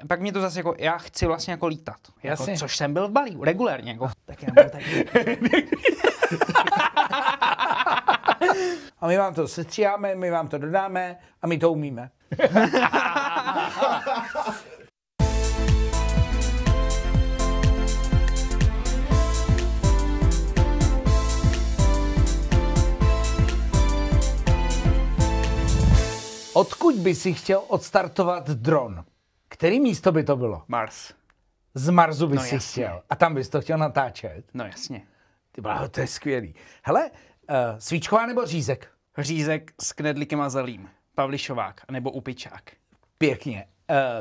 pak mě to zase jako, já chci vlastně jako lítat. Jako, Jasně. což jsem byl v Balí, regulérně. Jako, Tak já byl taky. A my vám to sestříháme, my vám to dodáme a my to umíme. Odkud by si chtěl odstartovat dron? Který místo by to bylo? Mars. Z Marsu bys No si jasně. chtěl. A tam bys to chtěl natáčet. No jasně. Ty bláho, to je skvělý. Hele, svíčková nebo řízek? Řízek s knedlíkem a zelím. Pavlišovák, nebo upičák. Pěkně.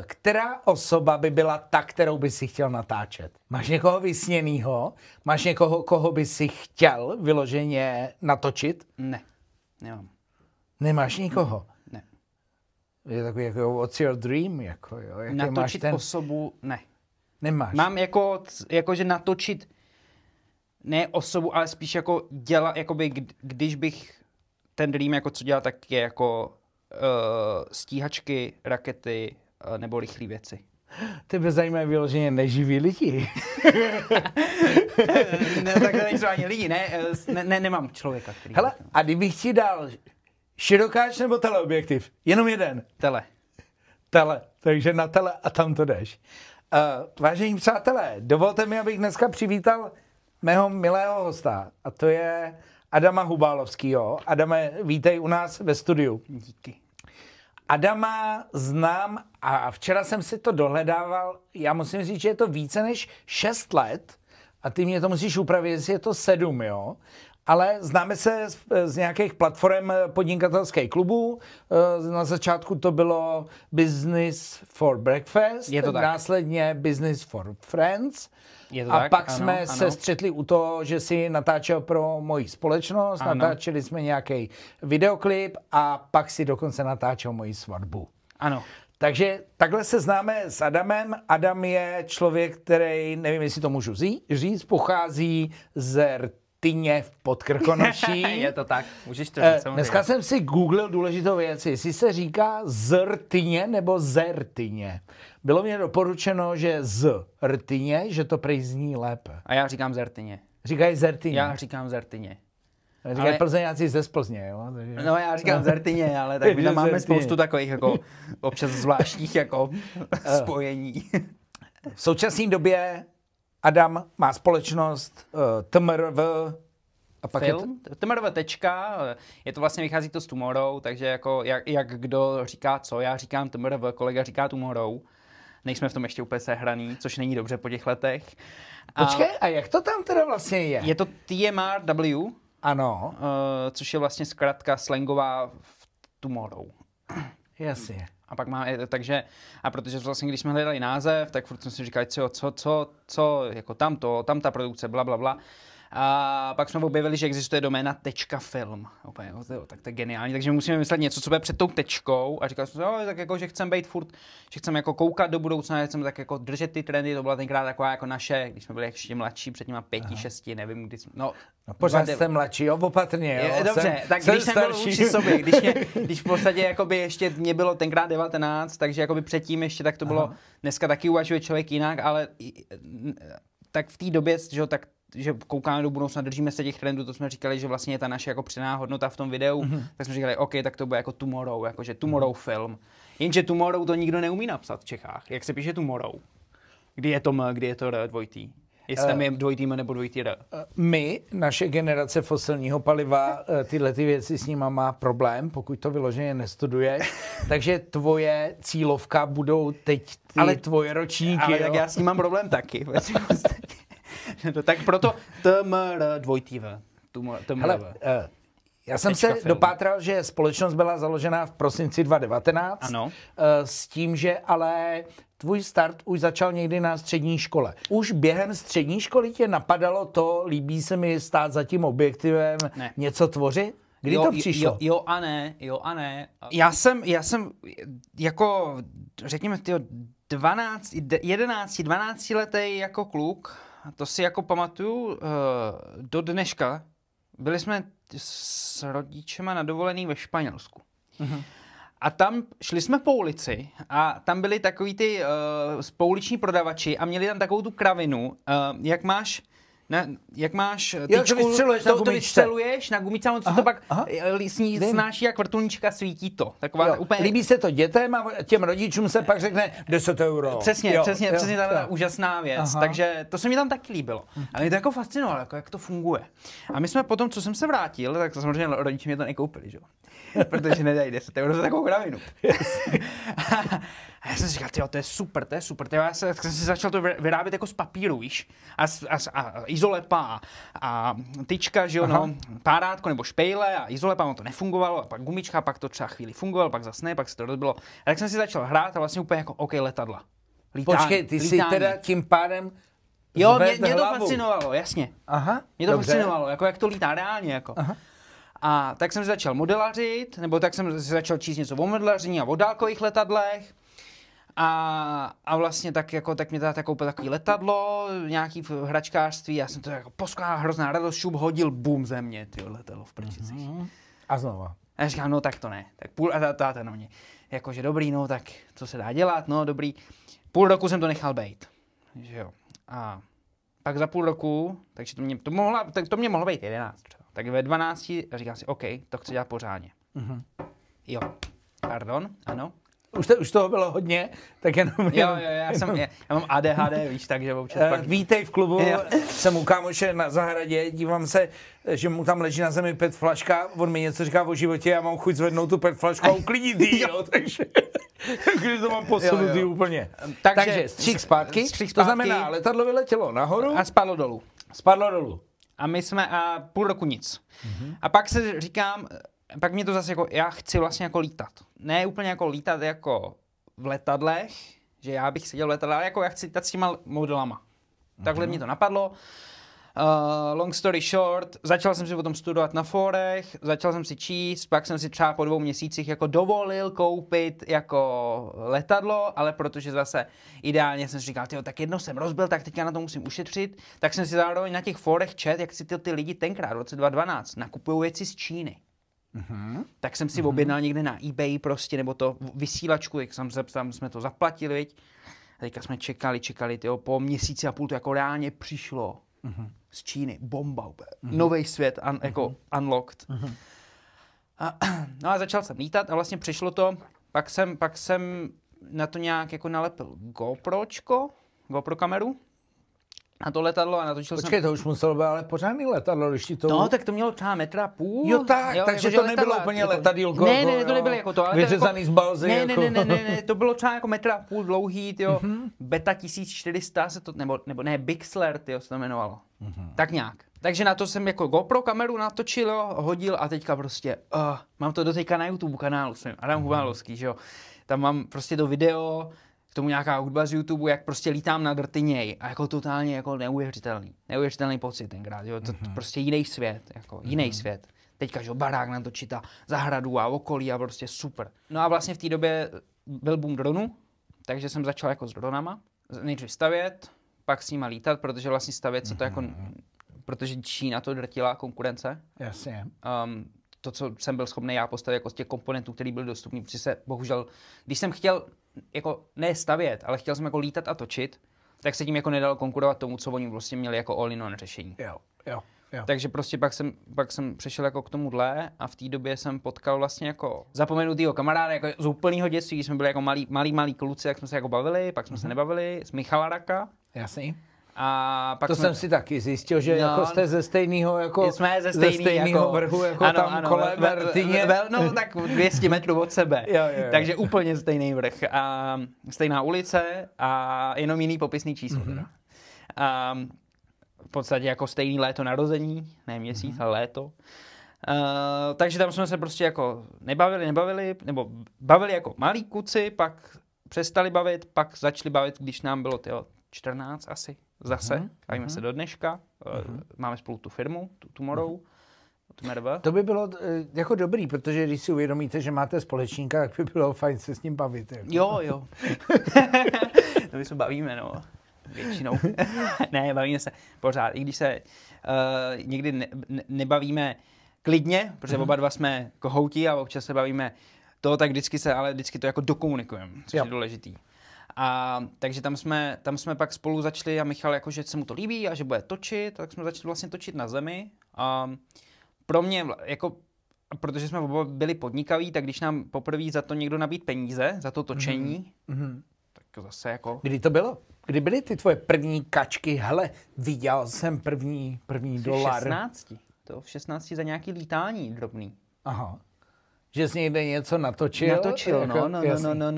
Která osoba by byla ta, kterou by si chtěl natáčet? Máš někoho vysněnýho? Máš někoho, koho by si chtěl vyloženě natočit? Ne, nemám. Nemáš nikoho? Ne. Je takový jako what's your dream? Jako, jo? Jaký máš Natočit ten... osobu, ne. Nemáš. Mám že natočit ne osobu, ale spíš jako dělat, jakoby, když bych ten dream jako co dělal, tak je jako stíhačky, rakety nebo rychlé věci. Tebe zajímají vyloženě neživí lidi. Ne, takhle nejsou ani lidi, nemám člověka, který... Hele, a kdybych ti dal širokáč nebo teleobjektiv? Jenom jeden. Tele. Takže na tele a tam to jdeš. Vážení přátelé, dovolte mi, abych dneska přivítal mého milého hosta. A to je Adama Hubálovskýho. Adame, vítej u nás ve studiu. Díky. Adama znám a včera jsem si to dohledával. Já musím říct, že je to více než 6 let. A ty mě to musíš upravit, jestli je to 7, jo? Ale známe se z nějakých platform podnikatelských klubů. Na začátku to bylo Business for Breakfast, Je to tak. Následně Business for Friends. Je to A tak? pak Ano, jsme ano. se střetli u toho, že si natáčel pro moji společnost, Ano. natáčeli jsme nějaký videoklip a pak si dokonce natáčel moji svatbu. Ano. Takže takhle se známe s Adamem. Adam je člověk, který, nevím, jestli to můžu říct, pochází z Rtyně v Podkrkonoší. Je to tak, můžeš to říct samozřejmě. Dneska jsem si googlil důležitou věc, jestli se říká z Rtyně nebo ze Rtyně. Bylo mě doporučeno, že z Rtyně, že to prej zní lépe. A já říkám Zertyně. Říkají ze Rtyně. Já říkám Zertyně. Říkají ale- Plzeňáci ze Plzně, jo? Takže... No já říkám Zertyně, ale tak my tam máme Zertyně. spoustu takových jako občas zvláštních jako spojení. V současné době Adam má společnost TMRV a pak Film, TMRV tečka, je to vlastně, vychází to z Tomorrow, takže jako jak kdo říká co, já říkám TMRV, kolega říká Tomorrow. Nejsme v tom ještě úplně sehraný, což není dobře po těch letech. Počkej, a jak to tam teda vlastně je? Je to TMRW, Ano, což je vlastně zkrátka slangová v Tomorrow. jasně. A pak má, takže, a protože vlastně, když jsme hledali název, tak furt jsme si říkali, co, jako tam ta produkce, bla, bla, bla. A pak jsme objevili, že existuje doména .film. Úplně, jo, tak to je geniální, takže musíme myslet něco, co bude před tou tečkou. A říkal jsem si, tak jako, že chceme být furt, že chceme jako koukat do budoucna, chceme tak jako držet ty trendy, to byla tenkrát taková jako naše, když jsme byli ještě mladší, před těma 5, 6, nevím, kdy jsme, No pořád jste mladší, jo, opatrně, jo. Dobře, tak když jsem byl vůči sobě, když v podstatě jakoby ještě mě bylo tenkrát 19, takže jakoby předtím ještě tak to bylo, dneska taky uvažuje člověk jinak, ale tak v té době, že koukáme do budoucna, držíme se těch trendů, to jsme říkali, že vlastně je ta naše jako přidaná hodnota v tom videu, tak jsme říkali, OK, tak to bude jako Tomorrow, jakože Tomorrow film. Jenže Tomorrow to nikdo neumí napsat v Čechách. Jak se píše Tomorrow? Kdy je to M, kdy je to R, dvojitý? Jestli tam je dvojitý M nebo dvojitý R. My, naše generace fosilního paliva, tyhle ty věci s nima má problém, pokud to vyloženě nestuduješ. Takže tvoje cílovka budou teď tvoje ročníky. Ale jo? tak já s ním mám problém taky. No, tak proto TMR dvojitý V. Hele, já jsem se film. dopátral, že společnost byla založena v prosinci 2019. Ano. S tím, že ale tvůj start už začal někdy na střední škole. Už během střední školy tě napadalo to, líbí se mi stát za tím objektivem, Ne. něco tvořit? Kdy to přišlo? Jo a ne. Já jsem jako, řekněme, 12 letý jako kluk, to si jako pamatuju do dneška. Byli jsme s rodičema na dovolený ve Španělsku. A tam šli jsme po ulici a tam byli takový ty pouliční prodavači a měli tam takovou tu kravinu, jak máš tyčku, to vystřeluješ na gumičce, a on to pak snáší jak vrtulníčka, svítí to. Taková úplně... Líbí se to dětem a těm rodičům se pak řekne 10 €. Přesně ta úžasná věc. Takže to se mi tam taky líbilo. A mě to jako fascinovalo, jako jak to funguje. A my jsme potom, co jsem se vrátil, tak samozřejmě rodiče mě to nekoupili, že jo. Protože nedají 10 € za takovou kravinu. A já jsem si říkal, tyjo, to je super. Já jsem si začal to vyrábět jako z papíru, víš, a izolepa a tyčka, že jo, no, párátko nebo špejle a izolepa, ono to nefungovalo, a pak gumička, pak to třeba chvíli fungovalo, pak zase ne, pak se to rozbilo. A tak jsem si začal hrát a vlastně úplně jako, OK, letadla. Počkej, ty jsi teda tím pádem jo, mě to fascinovalo, jasně. Mě to fascinovalo, jako jak to lítá reálně, jako. A tak jsem si začal modelařit, nebo tak jsem si začal číst něco o modelařině a o dálkových letadlech. A vlastně tak mě táta koupil takový letadlo, nějaký v hračkářství, já jsem to jako poskládal, hrozná radost, šup, hodil, bum, země, tyjo, letadlo v prčicích. A znova. A já říkám, no tak to ne. Tak a táta na mě, jakože dobrý, no tak co se dá dělat, no dobrý. Půl roku jsem to nechal bejt, že jo. A pak za půl roku, takže to mě mohlo být 11 třeba. Tak ve 12 říkám si, OK, to chci dělat pořádně. Jo, pardon, ano. Už toho bylo hodně, tak jenom... Jo, já mám ADHD, víš, takže občas pak... Vítej v klubu, jsem u kámoše na zahradě, dívám se, že mu tam leží na zemi PET flaška, on mi něco říká o životě, já mám chuť zvednout tu PET flašku a uklidit jí, jo, takže to mám posunutý úplně. Takže střík zpátky, to znamená, letadlo vyletělo nahoru a spadlo dolů. A my jsme půl roku nic. A pak se říkám, pak mě to zase jako, já chci vlastně jako lítat. Ne úplně jako lítat jako v letadlech, že já bych seděl v letadle, ale jako já chci lítat s těma modelama. Takhle mě to napadlo. Long story short, začal jsem si o tom studovat na fórech, začal jsem si číst, pak jsem si třeba po 2 měsících jako dovolil koupit jako letadlo, ale protože zase ideálně jsem si říkal, tyjo, tak jedno jsem rozbil, tak teďka na to musím ušetřit, tak jsem si zároveň na těch fórech čet, jak si ty lidi tenkrát v roce 2012 nakupují věci z Číny. Tak jsem si objednal někde na eBay prostě, nebo to vysílačku, jak tam jsme to zaplatili, viď? A teďka jsme čekali, tyjo, po měsíci a půl to jako reálně přišlo z Číny, bomba úplně, nový svět, jako unlocked. No a začal jsem lítat a vlastně přišlo to, pak jsem na to nějak jako nalepil GoPro kameru, na to letadlo a natočil jsem... Počkej, to už muselo být ale pořádný letadlo, když ti to... No, tak to mělo třeba 1,5 metra. Jo, tak, jo, takže to nebylo úplně letadílko. Ne, to nebylo jako to. Vyřezaný z balzy. Ne, to bylo třeba jako 1,5 metra dlouhý, tyjo. Beta 1400 se to, nebo ne, Bixler, tyjo, se to jmenovalo. Tak nějak. Takže na to jsem jako GoPro kameru natočil, hodil a teďka prostě, mám to doteďka na YouTube kanálu, jsem Adam Hubalovský, že jo. Tam mám prostě to video, k tomu nějaká hudba z YouTube, jak prostě lítám na drtiněj a jako totálně jako neuvěřitelný pocit tenkrát, jo, to prostě jiný svět, jako jiný svět. Teďka, že barák natočit a zahradu a okolí a prostě super. No a vlastně v té době byl boom dronu, takže jsem začal jako s dronama, nejdřív stavět, pak s nima lítat, protože vlastně stavět se to jako, protože Čína to drtila konkurence. Jasně. To, co jsem byl schopný já postavit jako z těch komponentů, které byly dostupné, protože se bohužel, když jsem chtěl jako ne stavět, ale chtěl jsem jako lítat a točit, tak se tím jako nedalo konkurovat tomu, co oni vlastně měli jako all-in-one řešení. Jo. Takže prostě pak jsem přešel jako k tomuhle a v té době jsem potkal vlastně jako zapomenutýho kamaráda jako z úplného dětství, když jsme byli jako malí kluci, jak jsme se jako bavili, pak jsme se nebavili, z Michala Raka. Jasný. A pak jsem si taky zjistil, že jako jste ze stejného jako jsme ze stejného jako, vrchu jako ano, tam kolem Rtyně. No tak 200 metrů od sebe. Jo. Takže úplně stejný vrch a stejná ulice a jenom jiný popisný číslo teda. A v podstatě jako stejný léto narození, ne měsíc, ale léto. Takže tam jsme se prostě jako nebavili, nebo bavili jako malí kluci, pak přestali bavit, pak začali bavit, když nám bylo 14 asi. Zase, bavíme se do dneška, máme spolu tu firmu, Tomorrow, To by bylo jako dobrý, protože když si uvědomíte, že máte společníka, tak by bylo fajn se s ním bavit. Jako. Jo. To my se bavíme, no. Většinou. Ne, bavíme se pořád. I když se někdy nebavíme klidně, protože oba dva jsme kohouti a občas se bavíme to, tak vždycky to jako dokomunikujeme, což je důležitý. A takže tam jsme pak spolu začali a Michal jako, že se mu to líbí a že bude točit, tak jsme začali vlastně točit na zemi. A pro mě jako, protože jsme oba byli podnikaví, tak když nám poprvé za to někdo nabídl peníze, za to točení, tak zase jako... Kdy to bylo? Kdy byly ty tvoje první kačky? Hele, viděl jsem první dolar. V 16 za nějaký lítání drobný. Aha. Že jsi někde něco natočil?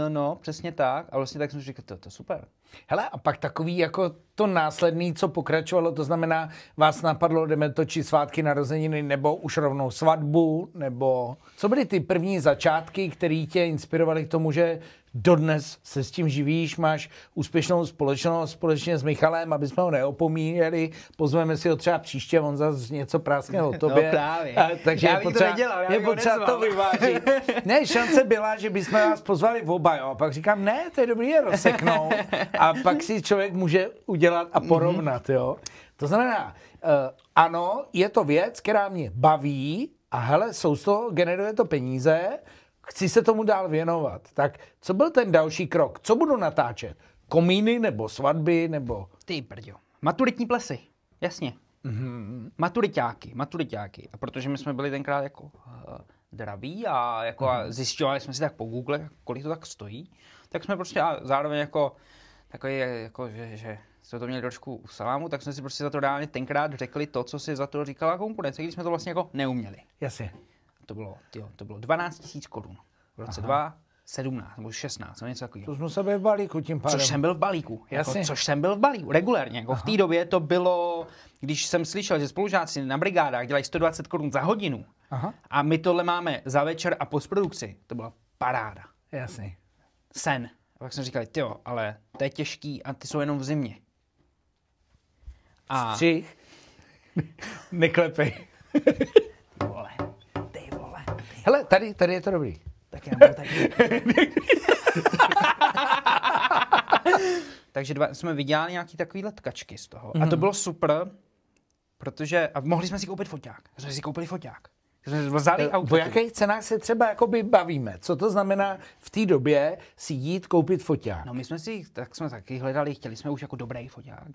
No, přesně tak. A vlastně tak jsem si říkal, to je super. Hele, a pak takový jako to následný, co pokračovalo, to znamená, vás napadlo, jdeme točit svátky narozeniny, nebo už rovnou svatbu, nebo... Co byly ty první začátky, které tě inspirovaly k tomu, že dodnes se s tím živíš, máš úspěšnou společnost společně s Michalem, aby jsme ho neopomíjeli, pozveme si ho třeba příště, on zase něco práskne o tobě. No právě. Takže já bych to nedělal, je potřeba to vyvážit. Ne, šance byla, že bychom vás pozvali oba, jo. A pak říkám, ne, to je dobrý je rozseknout. A pak si člověk může udělat a porovnat, jo. To znamená, ano, je to věc, která mě baví a hele, jsou z toho, generuje to peníze, chci se tomu dál věnovat. Tak co byl ten další krok? Co budu natáčet? Komíny nebo svatby nebo... Ty brďo. Maturitní plesy, jasně. Maturiťáky. A protože my jsme byli tenkrát jako draví a jako zjišťovali jsme si tak po Google, kolik to tak stojí, tak jsme prostě a zároveň jako takový, jako, že jsme to měli trošku u salámu, tak jsme si prostě za to reálně tenkrát řekli to, co si za to říkala konkurence, když jsme to vlastně jako neuměli. Jasně. To bylo 12 000 korun v roce 2017 nebo 16, něco takového. To jsme se byli v balíku tím pádem. Což jsem byl v balíku. Regulérně. Jako v té době to bylo, když jsem slyšel, že spolužáci na brigádách dělají 120 korun za hodinu a my tohle máme za večer a postprodukci, to byla paráda. Jasně. Sen. A pak jsme říkali, tyjo, ale to je těžký a ty jsou jenom v zimě. Střih. Neklepej. Ty vole. Hele, tady je to dobrý. Tak já mám taky. Takže jsme vydělali nějaký takovýhle tkačky z toho. A to bylo super, protože a mohli jsme si koupit foťák. Jsme si koupili foťák. O jakých cenách se třeba jakoby bavíme? Co to znamená v té době si jít koupit foťák? No my jsme taky hledali, chtěli jsme už jako dobrý foťák.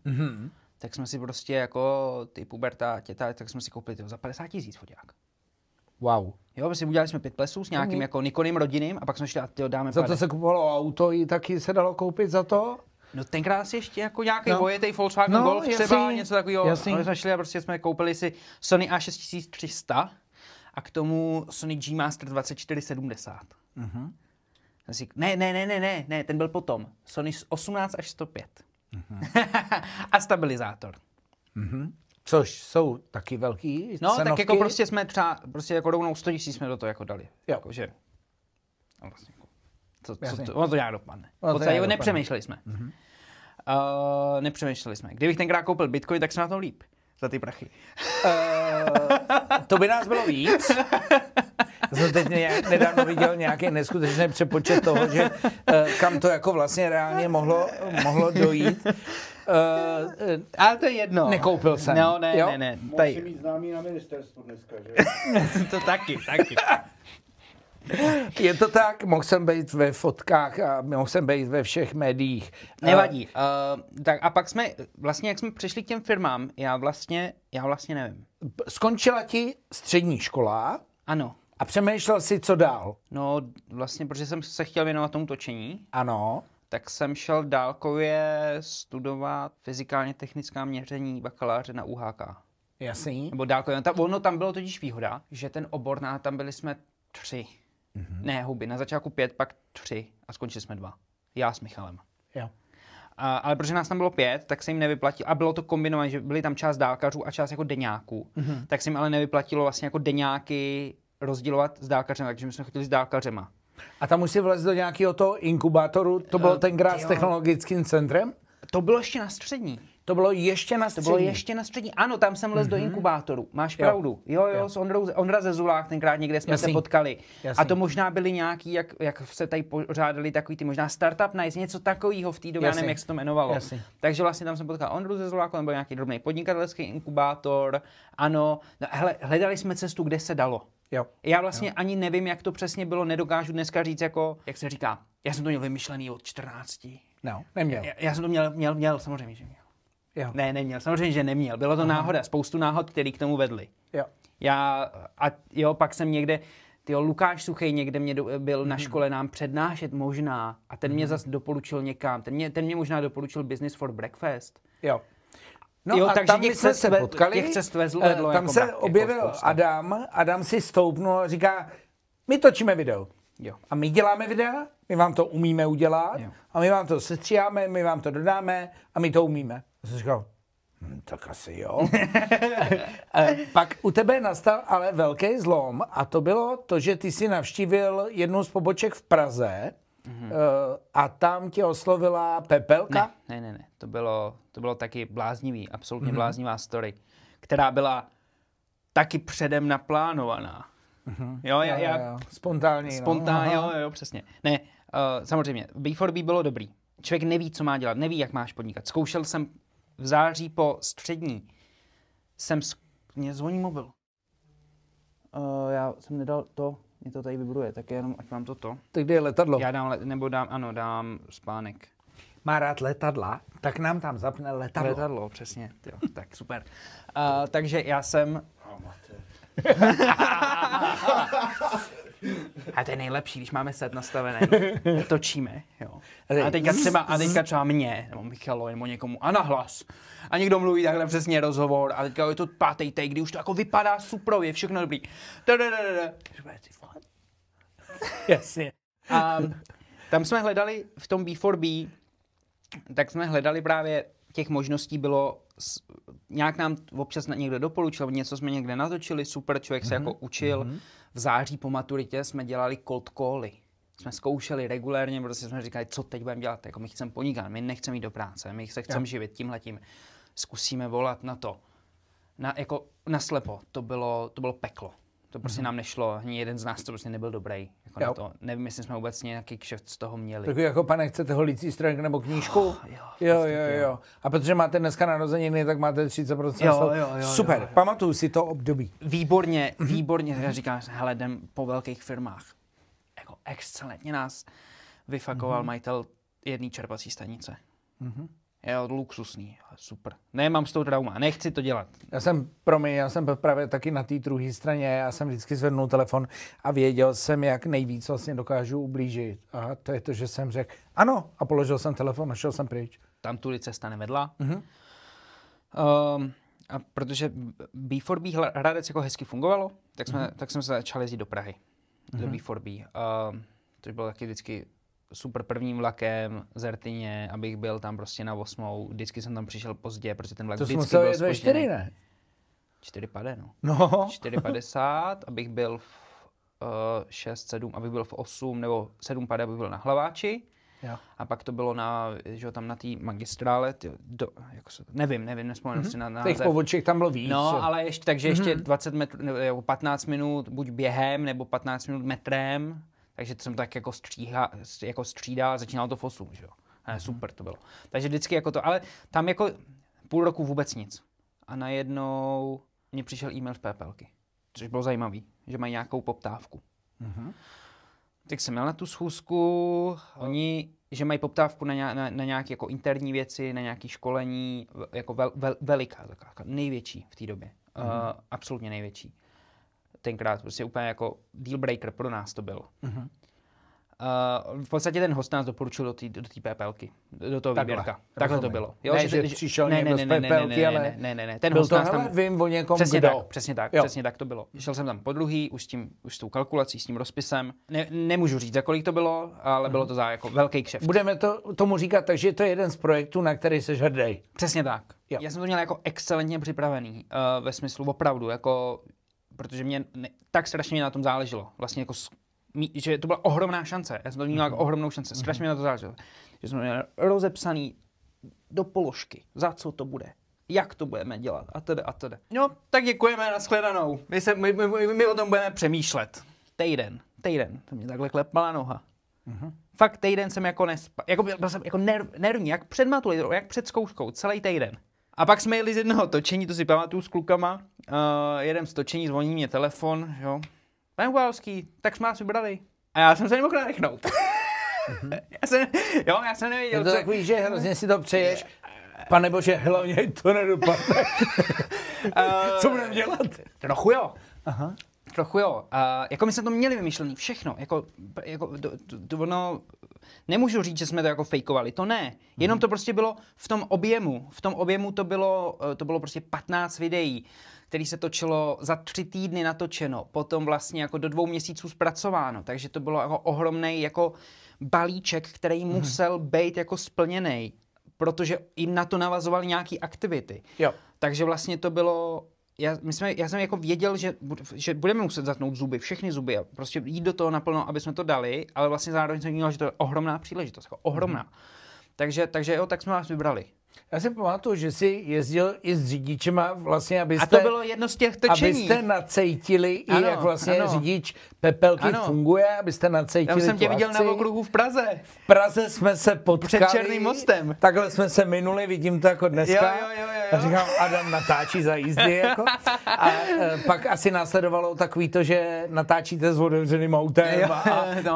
Tak jsme si prostě jako ty pubertáti, tak jsme si koupili za 50 000 foťák. Wow. Jo, prostě udělali jsme 5 plesů s nějakým jako Nikonem rodinným a pak jsme šli a dáme za to se kupovalo auto i taky se dalo koupit za to? No tenkrát si ještě jako nějaký vojetej Volkswagen Golf třeba, něco takového. Ale jsme šli a prostě jsme koupili si Sony A6300 a k tomu Sony G Master 2470. Ne, ten byl potom. Sony 18 až 105. A stabilizátor. Což jsou taky velký cenovky. Tak jako prostě jsme třeba, jako rovnou 100 000 jsme do toho jako dali. Jakože, no vlastně, ono to nějak dopadne. Nepřemýšleli jsme. Nepřemýšleli jsme. Kdybych tenkrát koupil Bitcoin, tak jsem na tom líp. Za ty prachy. To by nás bylo víc. Jsem teď nedávno viděl nějaký neskutečný přepočet toho, že kam to jako vlastně reálně mohlo dojít. Ale to je jedno. Nekoupil jsem. No, ne. Mohl si mít známý na ministerstvu dneska, že? To taky. Je to tak, mohl jsem být ve fotkách a mohl jsem být ve všech médiích. Nevadí. Tak a pak jsme, vlastně jak jsme přišli k těm firmám, já vlastně nevím. Skončila ti střední škola? Ano. A přemýšlel si, co dál? No vlastně, protože jsem se chtěl věnovat tomu točení. Ano. Tak jsem šel dálkově studovat fyzikálně technická měření bakaláře na UHK. Jasný. Nebo dálkově. Ono tam bylo totiž výhoda, že ten obor, tam byli jsme 3. Ne, huby. Na začátku 5, pak 3 a skončili jsme 2. Já s Michalem. Jo. Ale protože nás tam bylo 5, tak se jim nevyplatilo, a bylo to kombinované, že byly tam část dálkařů a část jako deňáků, tak se jim ale nevyplatilo vlastně jako deňáky rozdělovat s dálkařem, takže my jsme chodili s dálkařema. A tam už si vlez do nějakého toho inkubátoru, to bylo tenkrát s technologickým centrem? To bylo ještě na střední. To bylo ještě na To střední. bylo ještě na střední. Ano, tam jsem lez do inkubátoru. Máš pravdu. Jo, s Ondra Zezulák, tenkrát někde jsme se potkali. Jasný. A to možná byli nějaký, jak se tady pořádali takový ty možná startup nights, něco takového v té době, já nevím, jak se to jmenovalo. Jasný. Takže vlastně tam jsem potkal Ondru Zezuláku, tam byl nějaký drobný podnikatelský inkubátor. Ano, no, hele, hledali jsme cestu, kde se dalo. Jo. Já vlastně ani nevím, jak to přesně bylo, nedokážu dneska říct, jako, jak se říká, já jsem to měl vymyšlený od 14. No, neměl. Já jsem to měl, samozřejmě, že měl. Jo. Ne, neměl, samozřejmě, že neměl. Bylo to náhoda, spoustu náhod, který k tomu vedly. Jo. Pak jsem někde, Lukáš Suchej někde mě byl na škole nám přednášet možná a ten mě zase doporučil někam. Ten mě možná doporučil Business for Breakfast. Jo. No Jo, a takže tam jsme se potkali, těch cest vedlo tam jako se objevil jako spousta. Adam si stoupnul a říká, my točíme video. Jo. A my děláme videa, my vám to umíme udělat, Jo. a my vám to sestříháme, my vám to dodáme a my to umíme. A jsem říkal, tak asi jo. Pak u tebe nastal ale velký zlom a to bylo to, že ty si navštívil jednu z poboček v Praze a tam tě oslovila Pepelka. Ne. To bylo taky bláznivý, absolutně bláznivá story, která byla taky předem naplánovaná. Jo, Spontánní. Jo, přesně. Ne, samozřejmě, B4B bylo dobrý. Člověk neví, co má dělat, neví, jak máš podnikat. Zkoušel jsem v září po střední, mě zvoní mobil. Já jsem nedal to, mě to tady vibruje, tak jenom, ať mám toto. Tak kde je letadlo? Já dám spánek. Má rád letadla, tak nám tam zapne letadlo. Letadlo, přesně. Jo, tak super. Takže já jsem... A to je nejlepší, když máme set nastavený, točíme, jo. A teďka třeba mě, nebo Michalovi, nebo někomu, a nahlas. A někdo mluví takhle přesně rozhovor, a teďka je to 5. take, kdy už to jako vypadá super, je všechno dobrý. Jasně. A tam jsme hledali v tom B4B, tak jsme hledali právě těch možností bylo, nějak nám občas někdo doporučil, něco jsme někde natočili, super, člověk se jako učil. V září po maturitě jsme dělali cold cally. Jsme zkoušeli regulérně, protože jsme říkali, co teď budeme dělat, jako my chceme podnikat, my nechceme jít do práce, my se chceme živit tímhletím. Zkusíme volat na to. Na slepo, to bylo peklo. To prostě nám nešlo, ani jeden z nás to prostě nebyl dobrý. Jako na to. Nevím, jestli jsme vůbec nějaký kšeft z toho měli. Tak jako pane, chcete holící strojek nebo knížku? Jo. A protože máte dneska narozeniny, tak máte 30% jo. Super, pamatuju si to období. Výborně. Já říkám, hele, jdem po velkých firmách. Jako excelentně nás vyfakoval majitel jedné čerpací stanice. Jo, luxusný, super. Nemám s tou trauma, nechci to dělat. Já jsem právě taky na té druhé straně, já jsem vždycky zvednul telefon a věděl jsem, jak nejvíc vlastně dokážu ublížit. A to je to, že jsem řekl ano a položil jsem telefon a šel jsem pryč. Tam tudy cesta nevedla. A protože B4B Hradec jako hezky fungovalo, tak jsme se začali jezdit do Prahy, do B4B. To bylo taky vždycky super prvním vlakem z Ertyně, abych byl tam prostě na 8. Vždycky jsem tam přišel pozdě, protože ten vlak to vždycky byl zpožděný. 4, ne? 4:50, no. No. 4:50, abych byl v 6-7, abych byl v 8 nebo 7:50, abych byl na Hlaváči. Jo. A pak to bylo tam na té magistrále, nevím, nespomenu si na název. Těch poboček tam bylo víc. No, ale ještě 20 metrů, nebo 15 minut buď během, nebo 15 minut metrem. Takže to jsem tak jako střídal, začínalo to v 8, že jo. Super to bylo. Takže vždycky jako to, ale tam jako půl roku vůbec nic. A najednou mně přišel e-mail z Pepelky, což bylo zajímavý, že mají nějakou poptávku. Tak jsem měl na tu schůzku, oni, že mají poptávku na nějaké jako interní věci, na nějaké školení, jako veliká zakázka, největší v té době, absolutně největší. Tenkrát prostě úplně jako deal breaker pro nás to byl. V podstatě ten host nás doporučil do té PPLky, do toho výběrka. Takhle to bylo. Jo, ne, že přišel někdo z PPLky, ale ne. Ten host nás tam... vím o někom, Přesně tak to bylo. Šel jsem tam podruhý, už s tou kalkulací, s tím rozpisem. Nemůžu říct, za kolik to bylo, ale bylo to za jako velký kšeft. Budeme tomu říkat, takže to je jeden z projektů, na který jsi hrdý. Přesně tak. Jo. Já jsem to měl jako excelentně připravený, ve smyslu opravdu, jako... Protože mě tak strašně na tom záleželo. Vlastně jako, že to byla ohromná šance. Já jsem to měl jako ohromnou šanci. Strašně mě na to záleželo. Že jsme měli rozepsaný do položky, za co to bude, jak to budeme dělat a tedy a tedy. No, tak děkujeme, nashledanou. My o tom budeme přemýšlet. Týden, to mě takhle klepala noha. Fakt týden jsem jako nespal, byl jsem jako nervní, jak před maturitou, jak před zkouškou, celý týden. A pak jsme jeli z jednoho točení, to si pamatuju s klukama, jedem z točení, zvoní mě telefon, jo. Pane Hubalský, tak jsme nás vybrali. A já jsem se nemohl nadechnout. já jsem nevěděl, je to takový, že hrozně si to přeješ. Pane bože, hlavně to nedopadne. Co budeme dělat? Trochu jo. Aha. Trochu jo. Jako my jsme to měli vymyšlený, všechno. Ono, nemůžu říct, že jsme to jako fejkovali, to ne. Jenom to prostě bylo v tom objemu. V tom objemu to bylo prostě 15 videí, který se točilo za 3 týdny natočeno, potom vlastně jako do 2 měsíců zpracováno. Takže to bylo jako ohromnej jako balíček, který musel být jako splněný, protože jim na to navazovaly nějaký aktivity. Jo. Takže vlastně to bylo... Já jsem jako věděl, že budeme muset zatnout zuby, všechny zuby a prostě jít do toho naplno, aby jsme to dali, ale vlastně zároveň jsem měl, že to je ohromná příležitost, jako ohromná. Takže jo, tak jsme vás vybrali. Já si pamatuju, že jsi jezdil i s řidičema vlastně, abyste... A to bylo jedno z těch točení. Abyste nacejtili i jak vlastně řidič Pepelky funguje, abyste nacejtili. Já jsem tě viděl na okruhu v Praze. V Praze jsme se potkali. Před Černým mostem. Takhle jsme se minuli, vidím to jako dneska. Jo. A říkám, Adam natáčí za jízdy, jako. A pak asi následovalo takový to, že natáčíte s otevřeným autem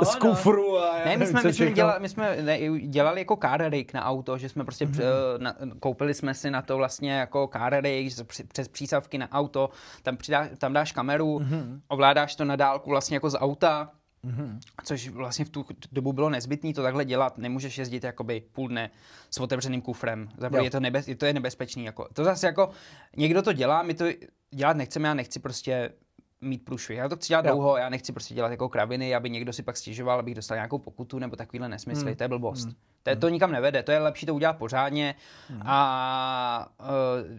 z kufru. Ne, my jsme dělali jako car rig na auto, že jsme prostě koupili jsme si na to vlastně jako car rig, přes přísavky na auto, tam dáš kameru, ovládáš to na dálku vlastně jako z auta, což vlastně v tu dobu bylo nezbytné to takhle dělat. Nemůžeš jezdit jakoby půl dne s otevřeným kufrem. To je nebezpečný. Jako. To zase jako někdo to dělá, my to dělat nechceme, já nechci prostě mít průšvih. Já to chci dělat dlouho, já nechci prostě dělat jako kraviny, aby někdo si pak stěžoval, abych dostal nějakou pokutu nebo takovýhle nesmysly. To je blbost. To nikam nevede, to je lepší to udělat pořádně a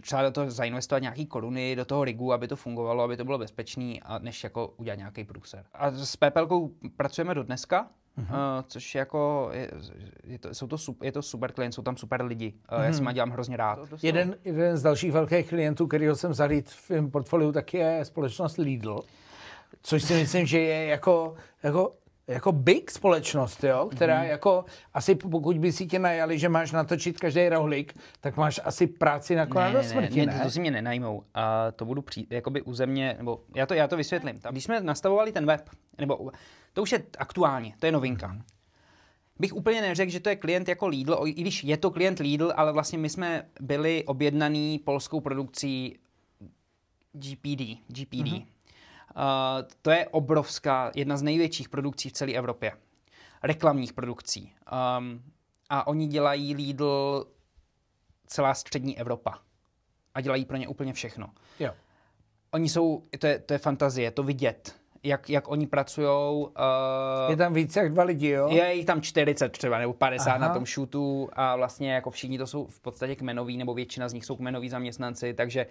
třeba do toho zainvestovat nějaký koruny do toho rigu, aby to fungovalo, aby to bylo bezpečný, a než jako udělat nějaký průser. A s Pepelkou pracujeme do dneska, což jako je to super klient, jsou tam super lidi. Já si má dělám hrozně rád. Jeden z dalších velkých klientů, kterýho jsem zahlídl v svém portfoliu, tak je společnost Lidl, což si myslím, že je jako big společnost, jo, která jako asi pokud by si tě najali, že máš natočit každý rohlík, tak máš asi práci nakonec do smrti, ne? To si mě nenajmou. A to budu jakoby územně, nebo já to vysvětlím. Když jsme nastavovali ten web, nebo to už je aktuálně, to je novinka. Bych úplně neřekl, že to je klient jako Lidl, i když je to klient Lidl, ale vlastně my jsme byli objednaný polskou produkcí GPD. To je obrovská, jedna z největších produkcí v celé Evropě. Reklamních produkcí. A oni dělají Lidl celá střední Evropa. A dělají pro ně úplně všechno. Jo. Oni jsou, to je fantazie, to vidět. Jak oni pracujou. Je tam víc jak 2 lidi, jo? Je jich tam 40 třeba, nebo 50 na tom shootu a vlastně jako všichni to jsou v podstatě kmenoví, nebo většina z nich jsou kmenoví zaměstnanci, takže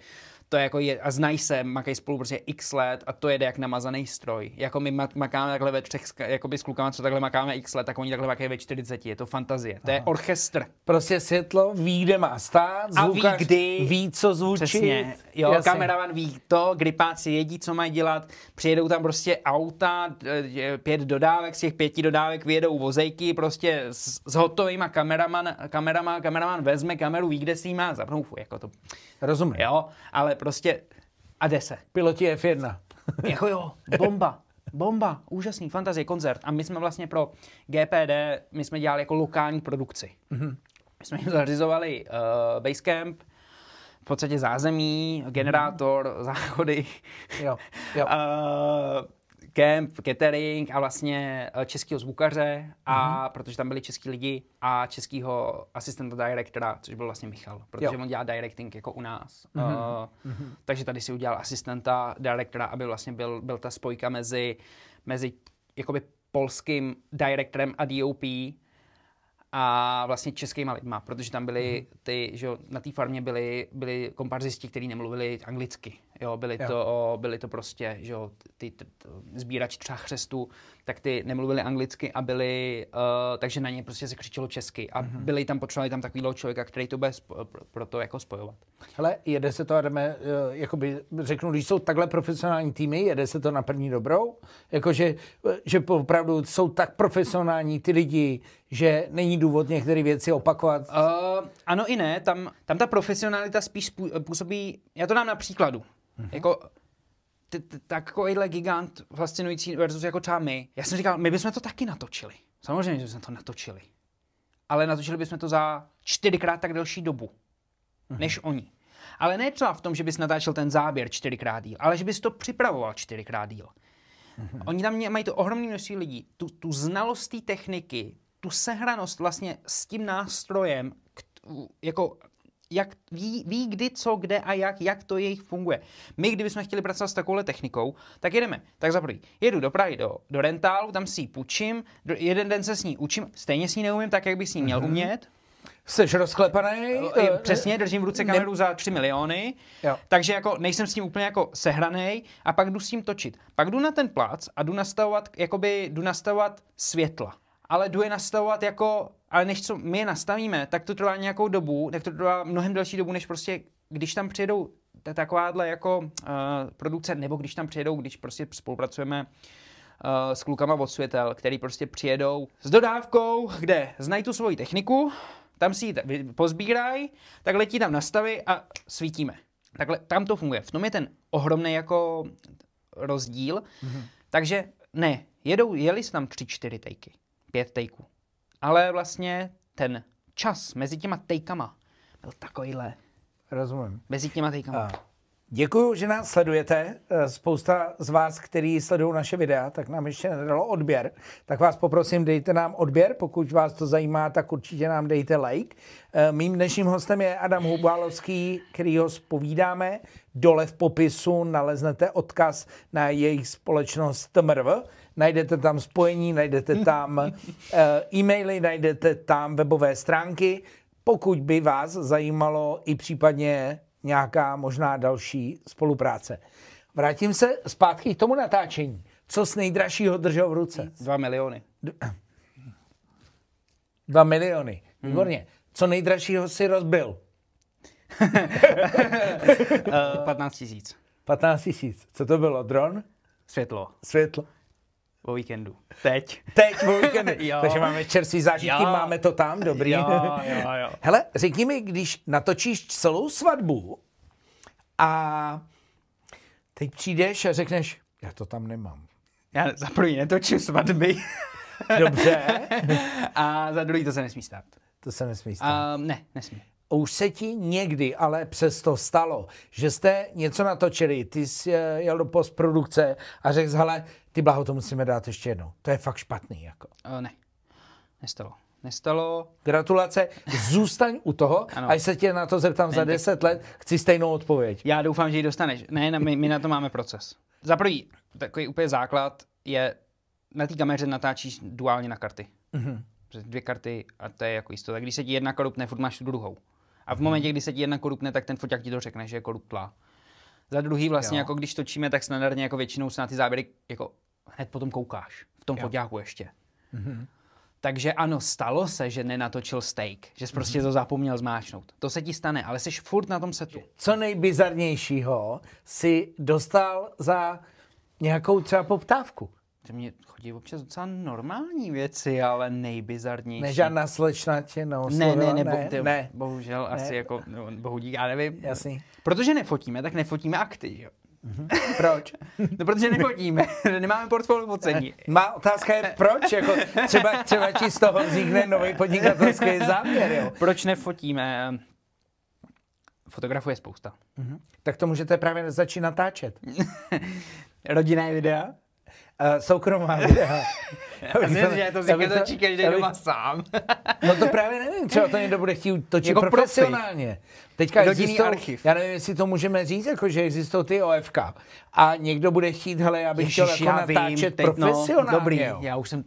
to jako je, a znají se, makají spolu prostě x let a to jede jak namazaný stroj. Jako my makáme takhle ve 3, jakoby s klukama, co takhle makáme x let, tak oni takhle makají ve 40, je to fantazie, to je orchestr. Prostě světlo ví, kde má stát, zvukař ví, co zvučit. Přesně, jo, kameraman ví to, gripáci vědí, co mají dělat, přijedou tam prostě auta, 5 dodávek, z těch 5 dodávek vyjedou vozejky prostě s hotovýma kameraman vezme kameru, ví, kde si ji má, zapnou, jako to. Rozumím. Jo, ale prostě a jde se. Piloti F1. Jako jo, bomba, úžasný, fantazie, koncert. A my jsme vlastně pro GPD, my jsme dělali jako lokální produkci. My jsme jim zařizovali Basecamp, v podstatě zázemí, generátor, záchody, jo. Camp, catering a vlastně českého zvukaře, a protože tam byli český lidi a českého asistenta directora, což byl vlastně Michal, protože on dělá directing jako u nás. Takže tady si udělal asistenta directora, aby vlastně byl ta spojka mezi jakoby polským directorem a DOP a vlastně českýma lidma, protože tam byli ty, že na té farmě byli komparzisti, kteří nemluvili anglicky. Jo, byly to prostě, že jo, ty sbírači třeba chřestů, tak ty nemluvili anglicky a byli, takže na ně prostě se křičelo česky a potřebovali tam takovýhle člověka, který to bude pro to jako spojovat. Hele, jede se to, Adame, jakoby řeknu, když jsou takhle profesionální týmy, jede se to na první dobrou? Jakože, že opravdu jsou tak profesionální ty lidi, že není důvod některé věci opakovat? Ano i ne, tam ta profesionalita spíš působí, já to dám na příkladu. Jako takovýhle gigant fascinující versus jako třeba my. Já jsem říkal, my bychom to taky natočili. Samozřejmě, že bychom to natočili. Ale natočili bychom to za 4x tak delší dobu, než oni. Ale ne třeba v tom, že bys natáčel ten záběr 4x díl, ale že bys to připravoval 4x díl. Oni tam mají to ohromné množství lidí, tu znalost té techniky, tu sehranost vlastně s tím nástrojem, jako jak ví kdy, co, kde a jak to jejich funguje. My, kdybychom chtěli pracovat s takovouhle technikou, tak jedeme. Tak za první, jedu do Prahy do rentálu, tam si ji půjčím, jeden den se s ní učím, stejně s ní neumím tak, jak bych s ní měl umět. Jseš rozklepaný? Přesně, držím v ruce kameru za 3 miliony, takže jako nejsem s tím úplně jako sehranej a pak jdu s tím točit. Pak jdu na ten plac a jdu nastavovat světla. Ale jdu je nastavovat jako, ale než co my je nastavíme, tak to trvá nějakou dobu, tak to trvá mnohem delší dobu, než prostě, když tam přijedou takováhle jako produkce, nebo když tam přijedou, když prostě spolupracujeme s klukama od Světel, který prostě přijedou s dodávkou, kde znají tu svoji techniku, tam si ji pozbírají, tak letí tam nastavy a svítíme. Takhle, tam to funguje. V tom je ten ohromný jako rozdíl. Takže ne, jeli se tam 3-4 tejky. 5 tejků. Ale vlastně ten čas mezi těma tejkama byl takovýhle. Rozumím. Mezi těma tejkama. Děkuju, že nás sledujete. Spousta z vás, kteří sledují naše videa, tak nám ještě nedalo odběr. Tak vás poprosím, dejte nám odběr. Pokud vás to zajímá, tak určitě nám dejte like. Mým dnešním hostem je Adam Hubálovský, kterýho zpovídáme. Dole v popisu naleznete odkaz na jejich společnost TMRV. Najdete tam spojení, najdete tam e-maily, najdete tam webové stránky. Pokud by vás zajímalo i případně nějaká možná další spolupráce. Vrátím se zpátky k tomu natáčení. Co z nejdražšího držel v ruce? 2 miliony. 2 miliony. Výborně. Co nejdražšího si rozbil? 15 000. 15 000. Co to bylo? Dron? Světlo. Světlo. O víkendu. Teď o víkendu. Takže máme čerstvý zážitky, máme to tam, dobrý. Jo. Hele, řekni mi, když natočíš celou svatbu a teď přijdeš a řekneš, já to tam nemám. Já za první netočím svatby. Dobře. A za druhý to se nesmí stát. To se nesmí stát. Ne, nesmí. Už se ti někdy ale přesto stalo, že jste něco natočili, ty jsi jel do postprodukce a řekl, hele, ty Blaho, to musíme dát ještě jednou. To je fakt špatný. Jako. Ne, nestalo. Gratulace, zůstaň u toho, ano. Až se tě na to zeptám za 10 let, chci stejnou odpověď. Já doufám, že ji dostaneš. Ne, my na to máme proces. Za prvý, takový úplně základ je, na té kameře natáčíš duálně na karty. Přes 2 karty a to je jako jistota. Když se ti jedna korupne, furt máš tu druhou. A v momentě, kdy se ti jedna korupne, tak ten foťák ti to řekne, že je koruptlá. Za druhý vlastně, jako když točíme, tak standardně jako většinou se na ty záběry jako hned potom koukáš. V tom foťáku ještě. Takže ano, stalo se, že nenatočil steak, že jsi prostě to zapomněl zmáčknout. To se ti stane, ale jsi furt na tom setu. Co nejbizarnějšího si dostal za nějakou třeba poptávku? Že mě chodí občas docela normální věci, ale nejbizarnější. Ne, žádná slečna tě neoslovila? Ne, bohužel, asi jako, bohudík, já nevím. Jasný. Protože nefotíme, tak nefotíme akty, jo. Proč? No, protože nefotíme, nemáme portfolio focení. Má otázka je proč, jako třeba ti z toho vznikne nový podnikatelský záměr, jo. Proč nefotíme? Fotografuje spousta. Tak to můžete právě začít natáčet. Rodinné videa? Soukromá videa. Myslím, že to si točí každý doma sám. No to právě nevím, třeba to někdo bude chtít točit jako profesionálně. Teďka existují, já nevím, jestli to můžeme říct, jako, že existují ty OFK. A někdo bude chtít, hele, já bych chtěl jako natáčet profesionálně. Dobrý, já už jsem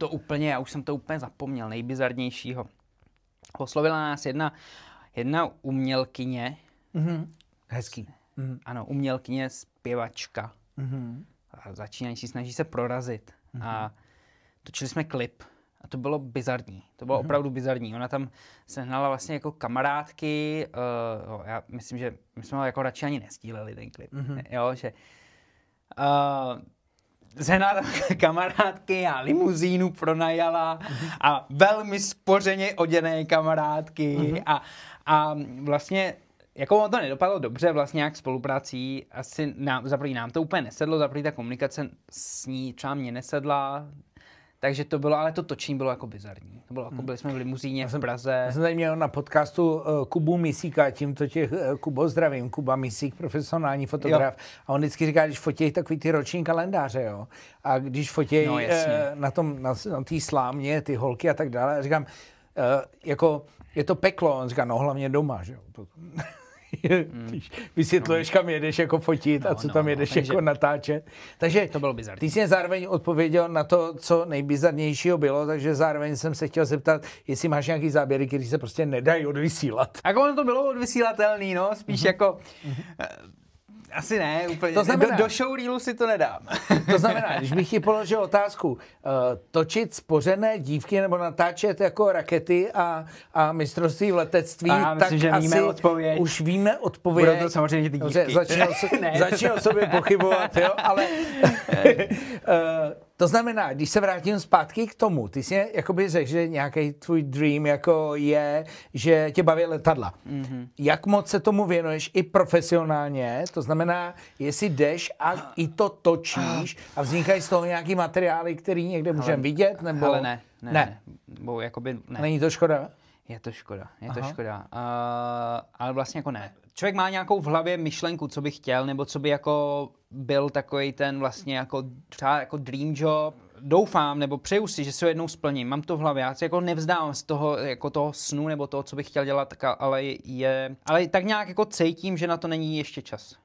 to úplně zapomněl, nejbizarnějšího. Oslovila nás jedna umělkyně. Hezký. Ano, umělkyně z zpěvačka. A začínající, snaží se prorazit. A točili jsme klip. A to bylo bizarní. To bylo opravdu bizarní. Ona tam sehnala vlastně jako kamarádky. Já myslím, že my jsme ho jako radši ani nestíleli ten klip. Jo, že... Sehnala tam kamarádky a limuzínu pronajala a velmi spořeně oděné kamarádky a vlastně jako ono to nedopadlo dobře vlastně nějak spoluprací, asi za první nám to úplně nesedlo, za první ta komunikace s ní třeba mě nesedla, takže to bylo, ale to točení bylo jako bizarní. To bylo jako byli jsme v limuzíně v Praze. Já jsem tady měl na podcastu Kubu Misíka, tímto těch Kubo zdravím, Kuba Misík, profesionální fotograf. Jo. A on vždycky říká, když fotějí takový ty roční kalendáře, jo. A když fotějí na té slámě, ty holky a tak dále, a říkám, jako je to peklo, on říká, no hlavně doma, že jo. Vysvětluješ, kam jedeš jako fotit a co tam jedeš jako natáčet. Takže to bylo bizarní. Ty jsi zároveň odpověděl na to, co nejbizarnějšího bylo, takže zároveň jsem se chtěl zeptat, jestli máš nějaký záběry, které se prostě nedají odvysílat. Jako ono to bylo odvysílatelný, no, spíš jako... Asi ne, úplně. To znamená, do showreelu si to nedám. To znamená, když bych ti položil otázku, točit spořené dívky nebo natáčet jako rakety a mistrovství v letectví, myslím, že asi víme odpověď. Už víme odpověď. Budou to samozřejmě ty dívky. Začínal sobě pochybovat, jo, ale to znamená, když se vrátím zpátky k tomu, ty jsi jakoby řekl, že nějaký tvůj dream jako je, že tě baví letadla. Jak moc se tomu věnuješ i profesionálně, to znamená, jestli jdeš a i to točíš a vznikají z toho nějaký materiály, který někde můžeme vidět, nebo... Ale ne. Bo jakoby ne. Není to škoda? Je to škoda. Ale vlastně jako ne. Člověk má nějakou v hlavě myšlenku, co by chtěl, nebo co by jako byl takový ten vlastně jako třeba jako dream job. Doufám, nebo přeju si, že si ho jednou splním. Mám to v hlavě. Já se jako nevzdávám z toho, jako toho snu, nebo toho, co bych chtěl dělat, ale tak nějak jako cítím, že na to není ještě čas.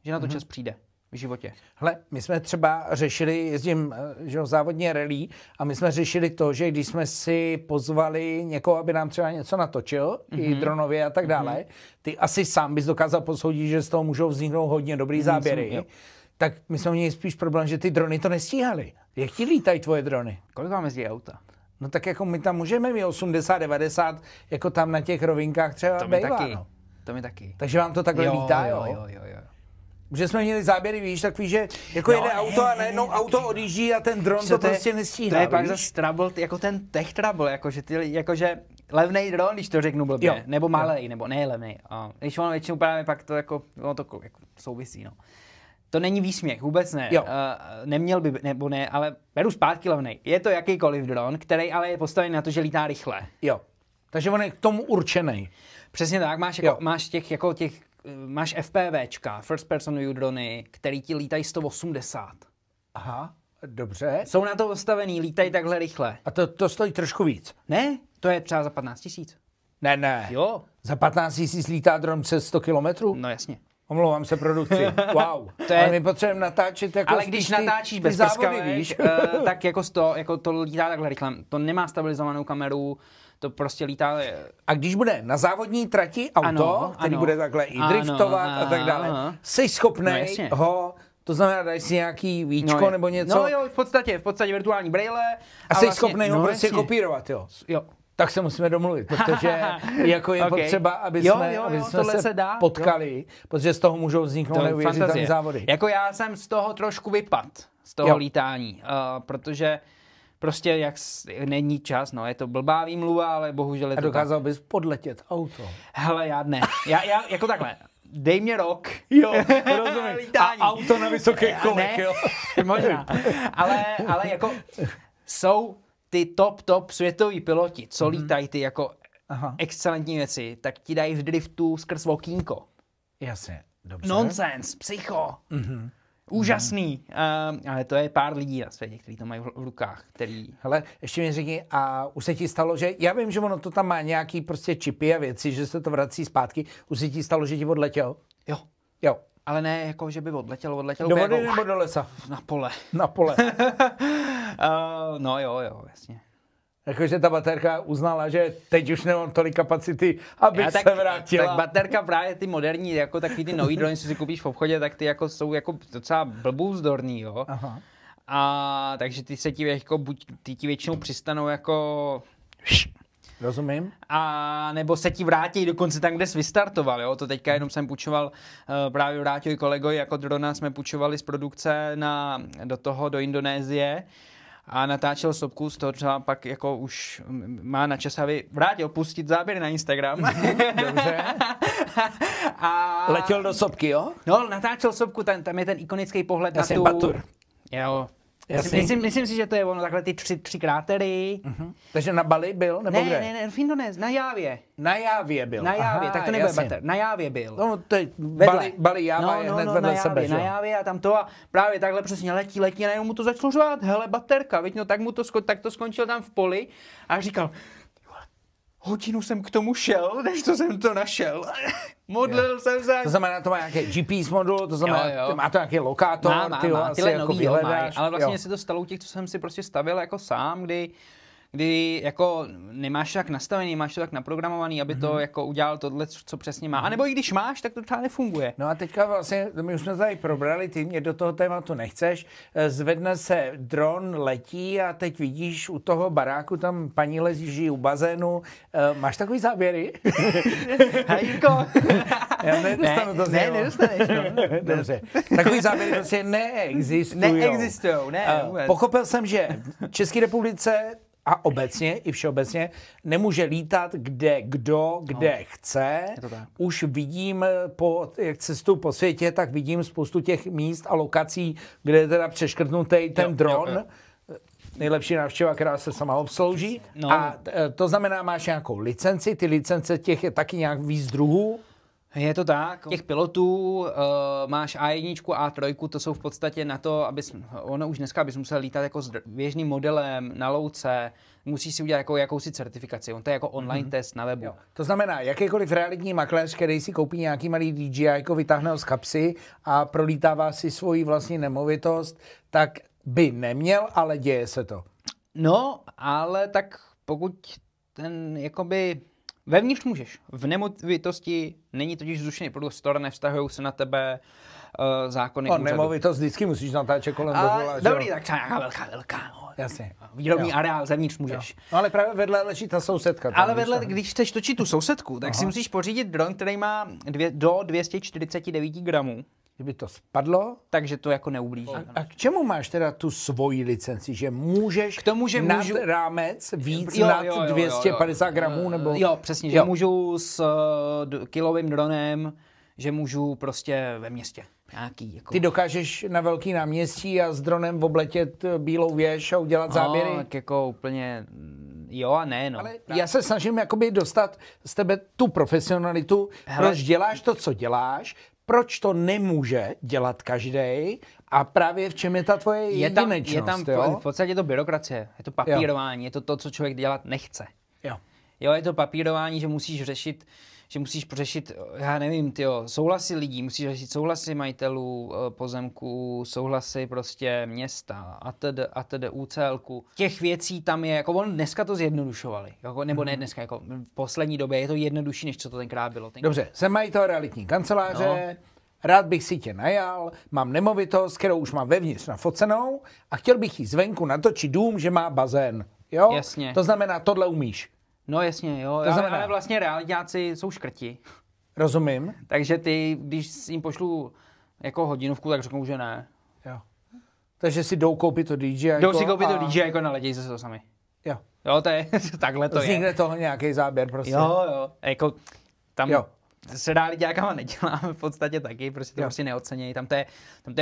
Že na to čas přijde v životě. Hele, my jsme třeba řešili, jezdím že závodně rally, a my jsme řešili to, že když jsme si pozvali někoho, aby nám třeba něco natočil, i dronově a tak dále, ty asi sám bys dokázal posoudit, že z toho můžou vzniknout hodně dobrý záběry. Tak my jsme měli spíš problém, že ty drony to nestíhaly. Jak ti lítají tvoje drony? Kolik vám jezdí auta? No tak jako my tam můžeme mít 80, 90, jako tam na těch rovinkách třeba bývá. To mi taky. Takže vám to takhle lítá, jo? Že jsme měli záběry, víš, takový, že jako jede auto a najednou auto odjíždí a ten dron to prostě nestíhá. To je pak zase trouble, jako ten tech trouble, jakože levnej dron, když to řeknu blbě, nebo malej, nebo ne levnej. Když ono většinou právě pak to jako souvisí, no. To není výsměch, vůbec ne. Neměl by, nebo ne, ale beru zpátky levnej. Je to jakýkoliv dron, který ale je postavený na to, že lítá rychle. Jo. Takže on je k tomu určený. Přesně tak, máš FPVčka, First Person View drony, který ti lítají 180. Aha, dobře. Jsou na to postavený, lítají takhle rychle. A to stojí trošku víc? Ne, to je třeba za 15 000. Ne. Jo. Za 15 000 lítá dron přes 100 kilometrů? No jasně. Omlouvám se produkci. Wow. Ale my potřebujeme natáčet jako ale když natáčíš bez prskavek, tak jako to lítá takhle rychle. To nemá stabilizovanou kameru, to prostě lítá. A když bude na závodní trati auto, který bude takhle i driftovat a tak dále, jsi schopnej ho, to znamená, daj si nějaký víčko nebo něco? No jo, v podstatě virtuální brejle. A jsi schopnej ho prostě kopírovat, jo? Jo. Tak se musíme domluvit, protože jako je potřeba, aby jsme se potkali, protože z toho můžou vzniknout neuvěřitelné závody. Jako já jsem z toho trošku vypad, z toho lítání, protože prostě jak není čas, no je to blbá výmluva, ale bohužel je to. A dokázal bys podletět auto? Hele, já ne. Já jako takhle. Dej mě rok. Jo, rozumím. A auto na vysokých kolech, jo. Možná. Ale jako jsou ty top světoví piloti, co lítají ty jako excelentní věci, tak ti dají v driftu skrz okýnko. Jasně, dobře. Nonsense, psycho. Úžasný. Ale to je pár lidí na světě, kteří to mají v rukách. Hele, ještě mi řekni, a už se ti stalo, že já vím, že ono to tam má nějaký prostě čipy a věci, že se to vrací zpátky. Už se ti stalo, že ti odletěl? Jo. Ale ne, jako, že by odletěl do vody jako, nebo do lesa? Na pole. Na pole. No jo, jasně. Jakože ta baterka uznala, že teď už nemám tolik kapacity, aby se vrátila. Tak baterka právě ty moderní, jako takový ty nový drony, co si koupíš v obchodě, tak ty jako jsou jako docela blbůzdorný, jo. Aha. A takže ty se ti jako buď ty ti většinou přistanou jako Rozumím. a nebo se ti vrátí dokonce tam, kde jsi vystartoval, jo. To teďka jenom jsem půjčoval, právě vrátil kolegovi jako drona, jsme půjčovali z produkce do Indonésie a natáčel sopku, z toho třeba pak jako už má na čas, aby vrátil pustit záběry na Instagram. Dobře. A Letěl do sopky, jo? no, natáčel sopku, tam je ten ikonický pohled Jasně, na tu... Batur. Jo. Jasně. Myslím si, že to je ono, takhle ty tři krátery. Takže na Bali byl, nebo kde? Ne, v Indonésii, na Jávě. Na Jávě byl. Na Jávě, Aha, tak to nebude jasně. Bater. Na Jávě byl. No, to je Vedle. Bali Jáva je hned vedle na Jávě, sebe, že? na Jávě a tam to a právě takhle přesně letí a najednou mu to začalo řvát, hele baterka, viď, no tak mu to tak to skončil tam v poli a říkal, hodinu jsem k tomu šel, než to jsem to našel. Modlil jsem se. To znamená, to má nějaký GPS modul, to znamená, Jo. má to nějaký lokátor, Má, asi tyhle jako nový, vyhledáš. ale vlastně jo. se to stalo u těch, co jsem si prostě stavil jako sám, kdy jako nemáš to tak nastavený, máš to tak naprogramovaný, aby to jako udělal tohle, co přesně má. A nebo i když máš, tak to třeba nefunguje. No a teďka vlastně, my už jsme tady probrali, ty mě do toho tématu nechceš, zvedne se dron, letí a teď vidíš u toho baráku, tam paní leží u bazénu, máš takový záběry? Hejko! Já nedostanu to ne, nedostaneš. No. Dobře. Takový záběry prostě neexistují. Neexistujou, ne, vůbec. Pochopil jsem, že v České republice a obecně, i všeobecně, nemůže lítat kde chce. Je to tak. Už vidím, jak cestuju po světě, tak vidím spoustu těch míst a lokací, kde je teda přeškrtnutý ten dron. jo. Nejlepší návštěva, která se sama obslouží. No. A to znamená, máš nějakou licenci, ty licence těch je taky nějak víc druhů. Je to tak. Těch pilotů máš A1, A3, to jsou v podstatě na to, ono už dneska bys musel lítat jako s běžným modelem na louce, musíš si udělat jako jakousi certifikaci. On to je jako online test na webu. Jo. To znamená, jakýkoliv realitní makléř, který si koupí nějaký malý DJI, vytáhne ho z kapsy a prolítává si svoji vlastní nemovitost, tak by neměl, ale děje se to. No, ale tak pokud ten jakoby vevnitř můžeš. V nemovitosti není totiž vzdušný prostor, nevztahují se na tebe zákony úřadu. Nemovitost vždycky musíš natáčet kolem dokola. Dobrý, tak třeba nějaká velká. No. Jasně. Výrobní Jo. areál, zevnitř můžeš. Jo. No ale právě vedle leží ta sousedka. Tam, Ale vedle, když chceš točit tu sousedku, tak si musíš pořídit dron, který má do 249 gramů. Kdyby to spadlo. Takže to jako neublíží. A k čemu máš teda tu svoji licenci? Že můžeš K tomu, že nad můžu rámec víc Jo, nad jo, 250 gramů? Nebo... Jo, přesně, že můžu s kilovým dronem, že můžu prostě ve městě. Nějaký, jako... Ty dokážeš na velký náměstí a s dronem obletět Bílou věž a udělat záběry? Tak jako úplně jo a ne, no. Ale já se snažím jakoby dostat z tebe tu profesionalitu, proč děláš to, co děláš, proč to nemůže dělat každý a právě v čem je ta tvoje jedinečnost. Je tam v podstatě to byrokracie, je to papírování, je to, co člověk dělat nechce. Jo, je to papírování, že musíš řešit, já nevím, souhlasy lidí, musíš řešit souhlasy majitelů pozemků, souhlasy prostě města, atd. UCLku. Těch věcí tam je, jako on dneska to zjednodušovali, jako, nebo ne dneska, jako v poslední době je to jednodušší, než co to tenkrát bylo. Dobře, jsem majitel realitní kanceláře, rád bych si tě najal, mám nemovitost, kterou už mám vevnitř nafocenou a chtěl bych jí zvenku natočit dům, že má bazén. Jo? Jasně. To znamená, tohle umíš. No jasně, jo, ale vlastně realitáci jsou škrti. Rozumím. Takže ty, když jim pošlu jako hodinovku, tak řeknou, že ne. Jo. Takže si jdou koupit to DJI. Jdou si koupit to DJI a naletějí se to sami. Jo. Jo, to je, takhle to je. Vznikne toho nějaký záběr prostě. Jo, jako tam jo. se dá liďákama neděláme v podstatě taky, prostě to prostě neocenějí, tam to je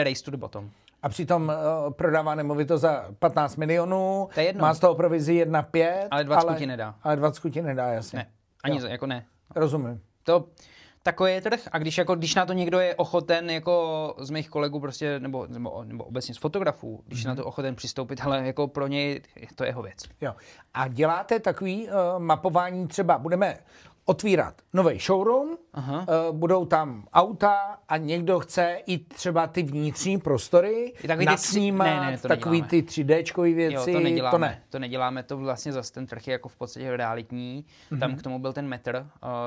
race to the bottom. A přitom prodává nemovitost za 15 milionů, to je jedno. Má z toho provizi 1,5. Ale 20 ti nedá. Ale 20 ti nedá, jasně. Ne, ani jako ne. Rozumím. To takový je trh a když na to někdo je ochoten jako z mých kolegů prostě, nebo obecně z fotografů, když je na to ochoten přistoupit, ale jako pro něj to je jeho věc. Jo. A děláte takový mapování, třeba budeme otvírat nový showroom, budou tam auta a někdo chce i třeba ty vnitřní prostory nasnímat, takový ty 3Dčkový věci. Jo, to neděláme, to vlastně zase ten trh je jako v podstatě realitní. Tam k tomu byl ten metr,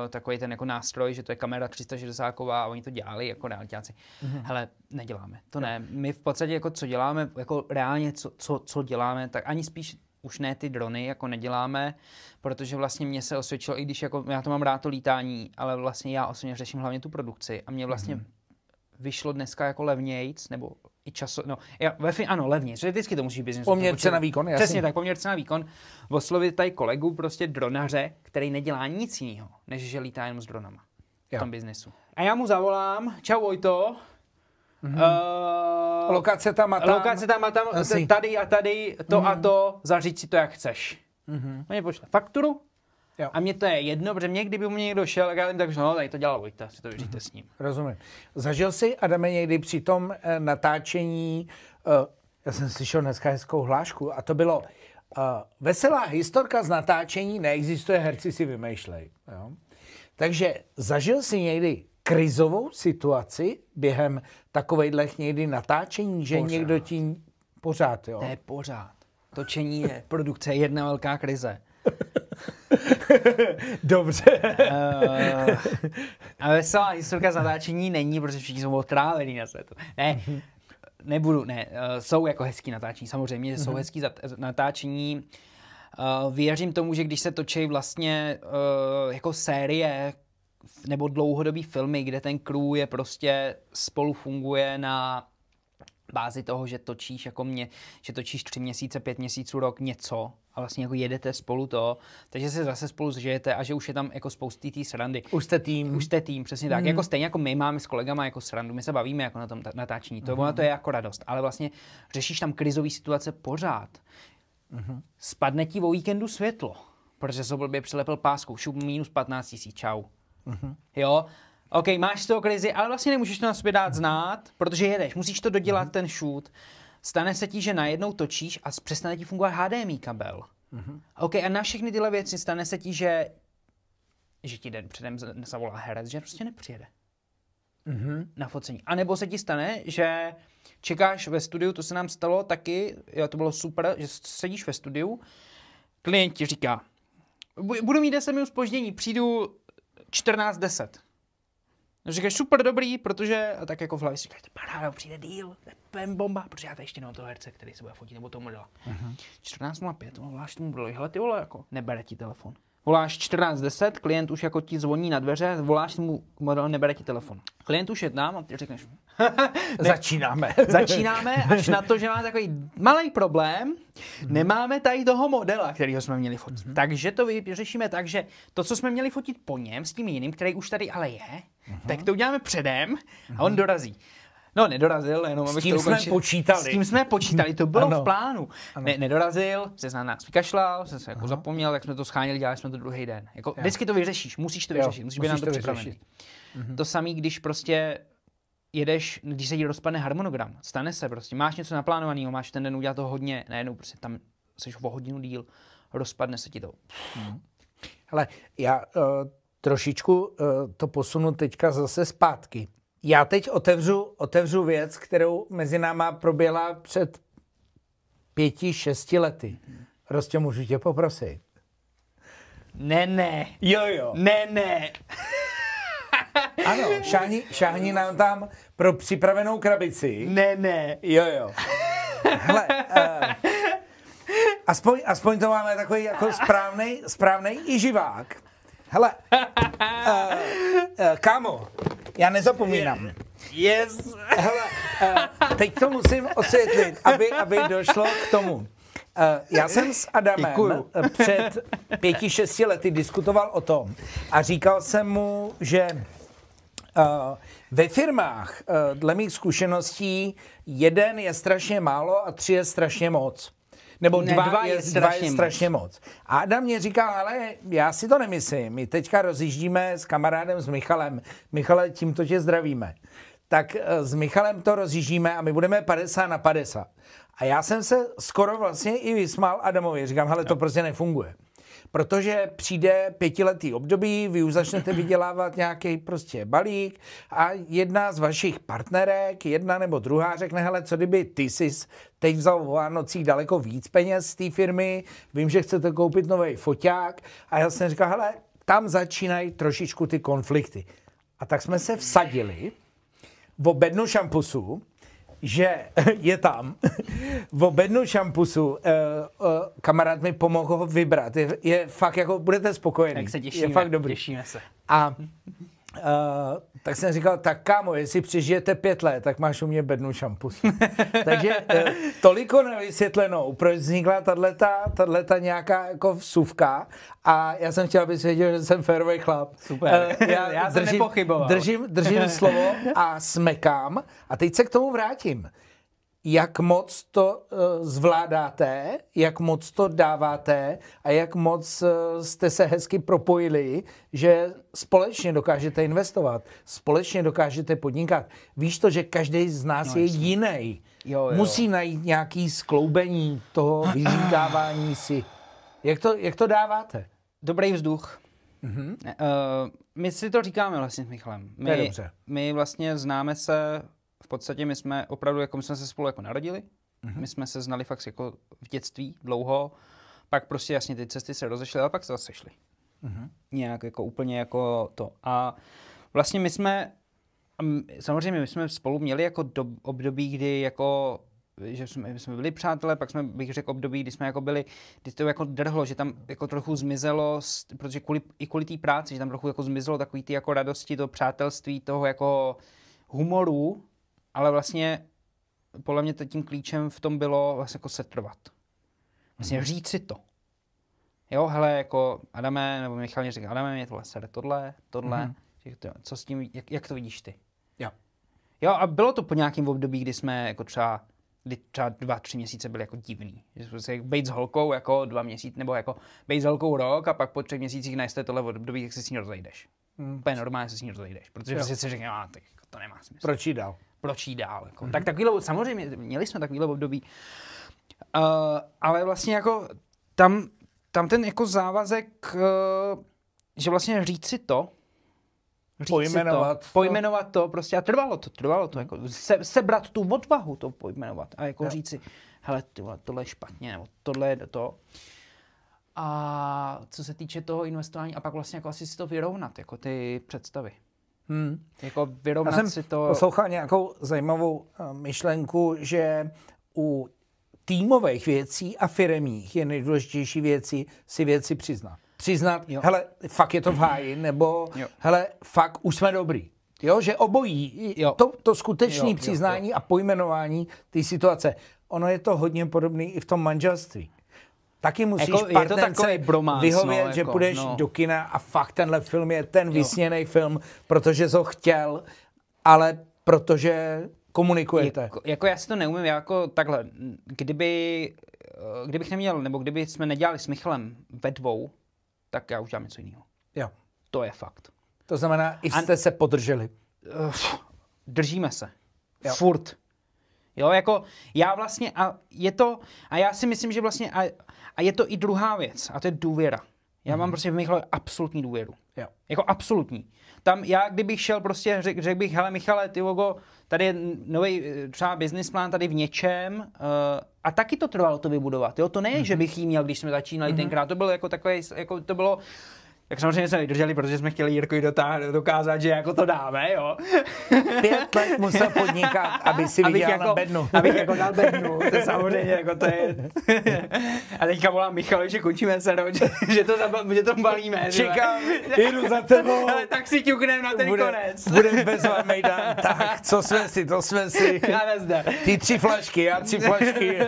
takový ten jako nástroj, že to je kamera 360 a oni to dělali jako realitáci. Hele, neděláme, to ne. My v podstatě jako co děláme, jako reálně co děláme, tak ani spíš už ne ty drony, jako neděláme, protože vlastně mě se osvědčilo, i když jako já to mám rád to lítání, ale vlastně já osobně řeším hlavně tu produkci a mě vlastně vyšlo dneska jako levnějc, nebo i časo, no, ano, levnějc, že vždycky to musí být poměr cena výkon, jasně. Přesně tak, poměr cena výkon. Oslovit tady kolegu, prostě dronaře, který nedělá nic jiného, než že lítá jenom s dronama v tom biznesu. A já mu zavolám, čau Vojto, lokace tam a tam, tady a tady, to a to, zaříď si to, jak chceš. Mě pošle fakturu a mně to je jedno, protože mě, kdyby mu někdo šel, tak já jim tak, no, tady to dělal Vojta, si to vyříte s ním. Rozumím. Zažil jsi, Adame, někdy při tom natáčení, já jsem slyšel dneska hezkou hlášku, a to bylo, veselá historka z natáčení neexistuje, herci si vymýšlej. Jo? Takže zažil jsi někdy krizovou situaci během takovejhlech někdy natáčení, že pořád. Někdo ti pořád, jo? Ne, pořád. Točení je produkce, jedna velká krize. Dobře. A veselá historka z natáčení není, protože všichni jsou otrávený na světu. Ne, nebudu, ne. Jsou jako hezký natáčení, samozřejmě, že jsou hezký natáčení. Věřím tomu, že když se točí vlastně jako série, nebo dlouhodobý filmy, kde ten crew je prostě spolu funguje na bázi toho, že točíš jako že točíš 3 měsíce, 5 měsíců, rok něco a vlastně jako jedete spolu to, takže se zase spolu zžijete a že už je tam jako spousty té srandy. Už jste tým, přesně tak. Jako stejně jako my máme s kolegama jako srandu, my se bavíme jako na tom natáčení, to je jako radost, ale vlastně řešíš tam krizové situace pořád. Spadne ti o víkendu světlo, protože se blbě přilepil páskou, šup minus 15 000, čau. Jo, OK, máš z toho krizi, ale vlastně nemůžeš to na sobě dát znát, protože jedeš, musíš to dodělat ten shoot. Stane se ti, že najednou točíš a přestane ti fungovat HDMI kabel. OK, a na všechny tyhle věci stane se ti, že ti den předem zavolá herec, že prostě nepřijede na focení. A nebo se ti stane, že čekáš ve studiu, to se nám stalo taky, jo, to bylo super, že sedíš ve studiu, klient ti říká, budu mít 10 minut zpoždění, přijdu 14:10. Říkáš super dobrý, protože a tak jako v hlavě si říkáš, paráda, přijde díl, bomba, protože já tady ještě nemám toho herce, který se bude fotit, nebo toho modela. 14:05, voláš tomu modelovi, hele ty vole, jako nebere ti telefon. Voláš 14:10, klient už jako ti zvoní na dveře, voláš mu model, nebere ti telefon. Klient už je tam a ty řekneš, Začínáme, až na to, že má takový malý problém, nemáme tady toho modela, kterýho jsme měli fotit. Takže to vyřešíme tak, že to, co jsme měli fotit po něm, s tím jiným, který už tady ale je, tak to uděláme předem a on dorazí. No, nedorazil, jenom s tím jsme počítali. S tím jsme počítali, to bylo v plánu. Nedorazil, se na nás vykašlal, se jako zapomněl, tak jsme to schánili, dělali jsme to druhý den. Jako, vždycky to vyřešíš, musíš to vyřešit, musíš být na to připravený. To samý, když prostě jedeš, když se ti rozpadne harmonogram, stane se prostě, máš něco naplánovaného, máš ten den udělat toho hodně, najednou prostě tam jsi o hodinu díl, rozpadne se ti to. Hele, já trošičku to posunu teďka zase zpátky. Já teď otevřu věc, kterou mezi náma proběhla před 5-6 lety. Prostě můžu tě poprosit? Ne. Jo. Ne. Ano, šáhni nám tam pro připravenou krabici. Ne. Jo. Hele, aspoň to máme takový jako správnej i živák. Hele, kámo, já nezapomínám. Yes. Hele, teď to musím osvětlit, aby došlo k tomu. Já jsem s Adamem před 5-6 lety diskutoval o tom a říkal jsem mu, že ve firmách, dle mých zkušeností, 1 je strašně málo a 3 je strašně moc. Nebo 2 je strašně moc. A Adam mě říkal, ale já si to nemyslím. My teďka rozjíždíme s kamarádem, s Michalem. Michale, tímto tě zdravíme. Tak s Michalem to rozjíždíme a my budeme 50/50. A já jsem se skoro vlastně i vysmál Adamovi. Říkám, hele, to prostě nefunguje. Protože přijde 5letý období, vy už začnete vydělávat nějaký prostě balík a jedna z vašich partnerek, jedna nebo druhá řekne, hele, co kdyby ty jsi teď vzal o Vánocích daleko víc peněz z té firmy, vím, že chcete koupit nový foťák a já jsem říkal, hele, tam začínají trošičku ty konflikty. A tak jsme se vsadili o bednu šampusu, že je tam. O bednu šampusu kamarád mi pomohl ho vybrat. Je fakt jako, budete spokojení. Tak se těšíme, je fakt dobrý. Těšíme se. A tak jsem říkal, tak kámo, jestli přežijete 5 let, tak máš u mě bednu šampus. Takže toliko na vysvětlenou, proč vznikla tato nějaká jako vsuvka a já jsem chtěl, abys věděl, že jsem férový chlap. Super, já jsem nepochyboval. Držím slovo a smekám a teď se k tomu vrátím. Jak moc to zvládáte, jak moc to dáváte a jak moc jste se hezky propojili, že společně dokážete investovat, společně dokážete podnikat. Víš to, že každý z nás je jiný. Musí najít nějaký skloubení toho vyříkávání si. Jak to dáváte? Dobrý vzduch. My si to říkáme vlastně s Michalem. My vlastně známe se. V podstatě my jsme opravdu, jako my jsme se spolu jako narodili, my jsme se znali fakt jako v dětství dlouho, pak prostě jasně ty cesty se rozešly, ale pak se zase sešly. Nějak jako úplně jako to. A vlastně my jsme, samozřejmě my jsme spolu měli jako období, kdy jako, že jsme byli přátelé, pak jsme, bych řekl, období, kdy jsme jako byli, kdy to jako drhlo, že tam jako trochu zmizelo, protože kvůli té práci, že tam trochu jako zmizelo takový ty jako radosti, to přátelství, toho jako humoru, ale vlastně podle mě tím klíčem v tom bylo vlastně jako setrvat. Vlastně říct si to. Jo, hele, jako Adame, nebo Michal mě říká, Adame, mě tohle sere, tohle, co s tím, jak to vidíš ty? Jo, a bylo to po nějakém období, kdy jsme jako třeba 2-3 měsíce byli jako divný. Že prostě bejt s holkou jako 2 měsíce, nebo jako bejt s holkou rok a pak po 3 měsících najste tohle období, jak se s ní rozejdeš. Úplně normálně se s ní rozejdeš, protože prostě si řekne, tak to nemá smysl. Proč jí dál? Jako. Tak takovýhle, samozřejmě měli jsme takovýhle období, ale vlastně jako tam ten jako závazek, že vlastně říct si to, pojmenovat to prostě a trvalo to jako sebrat tu odvahu to pojmenovat a jako říct si, hele, tohle je špatně, nebo tohle je to. A co se týče toho investování a pak vlastně jako asi si to vyrovnat, jako ty představy. Jako vyrovnat si to. Poslouchal nějakou zajímavou myšlenku, že u týmových věcí a firemních je nejdůležitější si věci přiznat, hele, fakt je to v háji, nebo hele, fakt už jsme dobrý. Jo, že obojí, to skutečné přiznání a pojmenování té situace, ono je to hodně podobné i v tom manželství. Taky musíš jako, partnerce vyhovět, že půjdeš do kina a fakt tenhle film je ten vysněný film, protože jsi ho chtěl, ale protože komunikujete. Jako já si to neumím, jako takhle, kdybych neměl, nebo kdyby jsme nedělali s Michalem ve dvou, tak já už dělám něco jiného. Jo. To je fakt. To znamená, i jste se podrželi. Držíme se. Jo. Furt. Jo, jako já vlastně, a já si myslím, že vlastně, a je to i druhá věc, a to je důvěra. Já mám prostě v Michale absolutní důvěru. Jo. Jako absolutní. Tam já, kdybych šel prostě, řekl bych, hele Michale, ty vogo, tady je nový třeba business plán tady v něčem a taky to trvalo to vybudovat. Jo? To ne, že bych jí měl, když jsme začínali tenkrát, to bylo jako takové, jako to bylo, tak samozřejmě jsme vydrželi, protože jsme chtěli Jirkovi dokázat, že jako to dáme, jo. 5 let musel podnikat, aby si viděl na bednu. Abych jako dal bednu, to samozřejmě jako to je. A teďka volám Michalovi, že končíme se, že to balíme. Čekám, jdu za tebou. Tak si ťukneme na ten konec. Budeme bezva mejdan, tak, co jsme si. Já nezdar. Ty 3 flašky, já 3 flašky.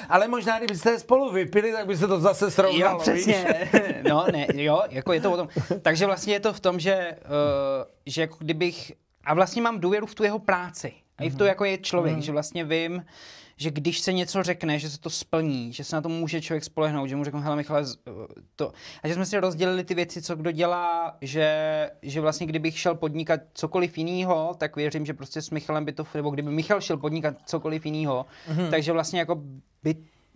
Ale možná, kdybyste spolu vypili, tak by se to zase srovnalo. Jo, přesně. No, ne, jo, jako je to o tom. Takže vlastně je to v tom, že jako kdybych, a vlastně mám důvěru v tu jeho práci. A i v to, jako je člověk, že vlastně vím, že když se něco řekne, že se to splní, že se na to může člověk spolehnout, že mu řeknu, hele Michale, to. A že jsme si rozdělili ty věci, co kdo dělá, že vlastně kdybych šel podnikat cokoliv jinýho, tak věřím, že prostě s Michalem by to, nebo kdyby Michal šel podnikat cokoliv jinýho, takže vlastně jako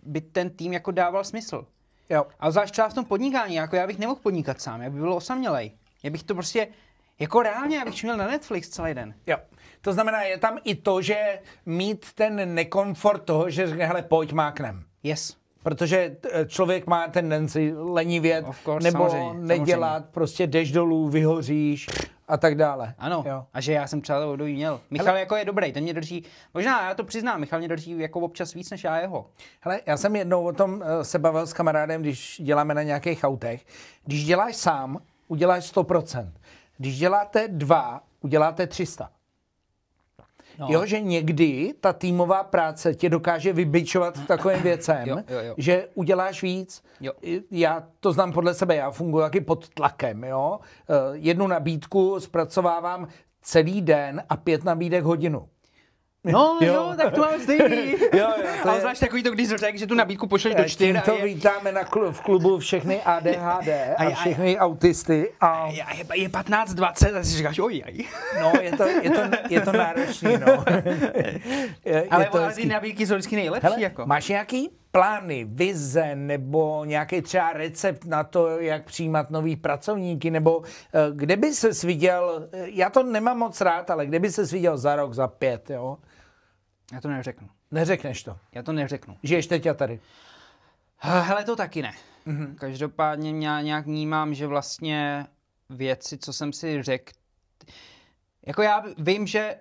by ten tým jako dával smysl. Jo. A zvlášť třeba v tom podnikání, jako já bych nemohl podnikat sám, já bych byl osamělej. Já bych to prostě, jako reálně, já bych měl na Netflix celý den. Jo. To znamená, je tam i to, že mít ten nekomfort toho, že řekne, hele, pojď, máknem. Yes. Protože člověk má tendenci lenivět, nebo nedělat, prostě jdeš dolů, vyhoříš a tak dále. Ano, jo. A že já jsem třeba to období měl. Michal jako je dobrý, ten mě drží, možná já to přiznám, Michal mě drží jako občas víc než já jeho. Hele, já jsem jednou o tom se bavil s kamarádem, když děláme na nějakých autech. Když děláš sám, uděláš 100%. Když děláte 2, uděláte 300. No. Jo, že někdy ta týmová práce tě dokáže vybičovat takovým věcem, jo. že uděláš víc. Jo. Já to znám podle sebe, já funguji taky pod tlakem. Jo? Jednu nabídku zpracovávám celý den a 5 nabídek hodinu. No jo, tak to mám stejný. jo, ale zvlášť takový to, když řekl, že tu nabídku pošleš do 4. To vítáme v klubu všechny ADHD a všechny autisty. Je 15:20 a si říkáš, ojaj. No, je to náročný, no. ale ty nabídky jsou vždycky nejlepší. Hele, jako. Máš nějaký plány, vize nebo nějaký třeba recept na to, jak přijímat nový pracovníky, nebo kde by ses viděl, já to nemám moc rád, ale kde by ses viděl za rok, za 5, jo? Já to neřeknu. Neřekneš to? Já to neřeknu. Žiješ teď a tady? Hele, to taky ne. Každopádně já nějak vnímám, že vlastně věci, co jsem si řekl, jako já vím, že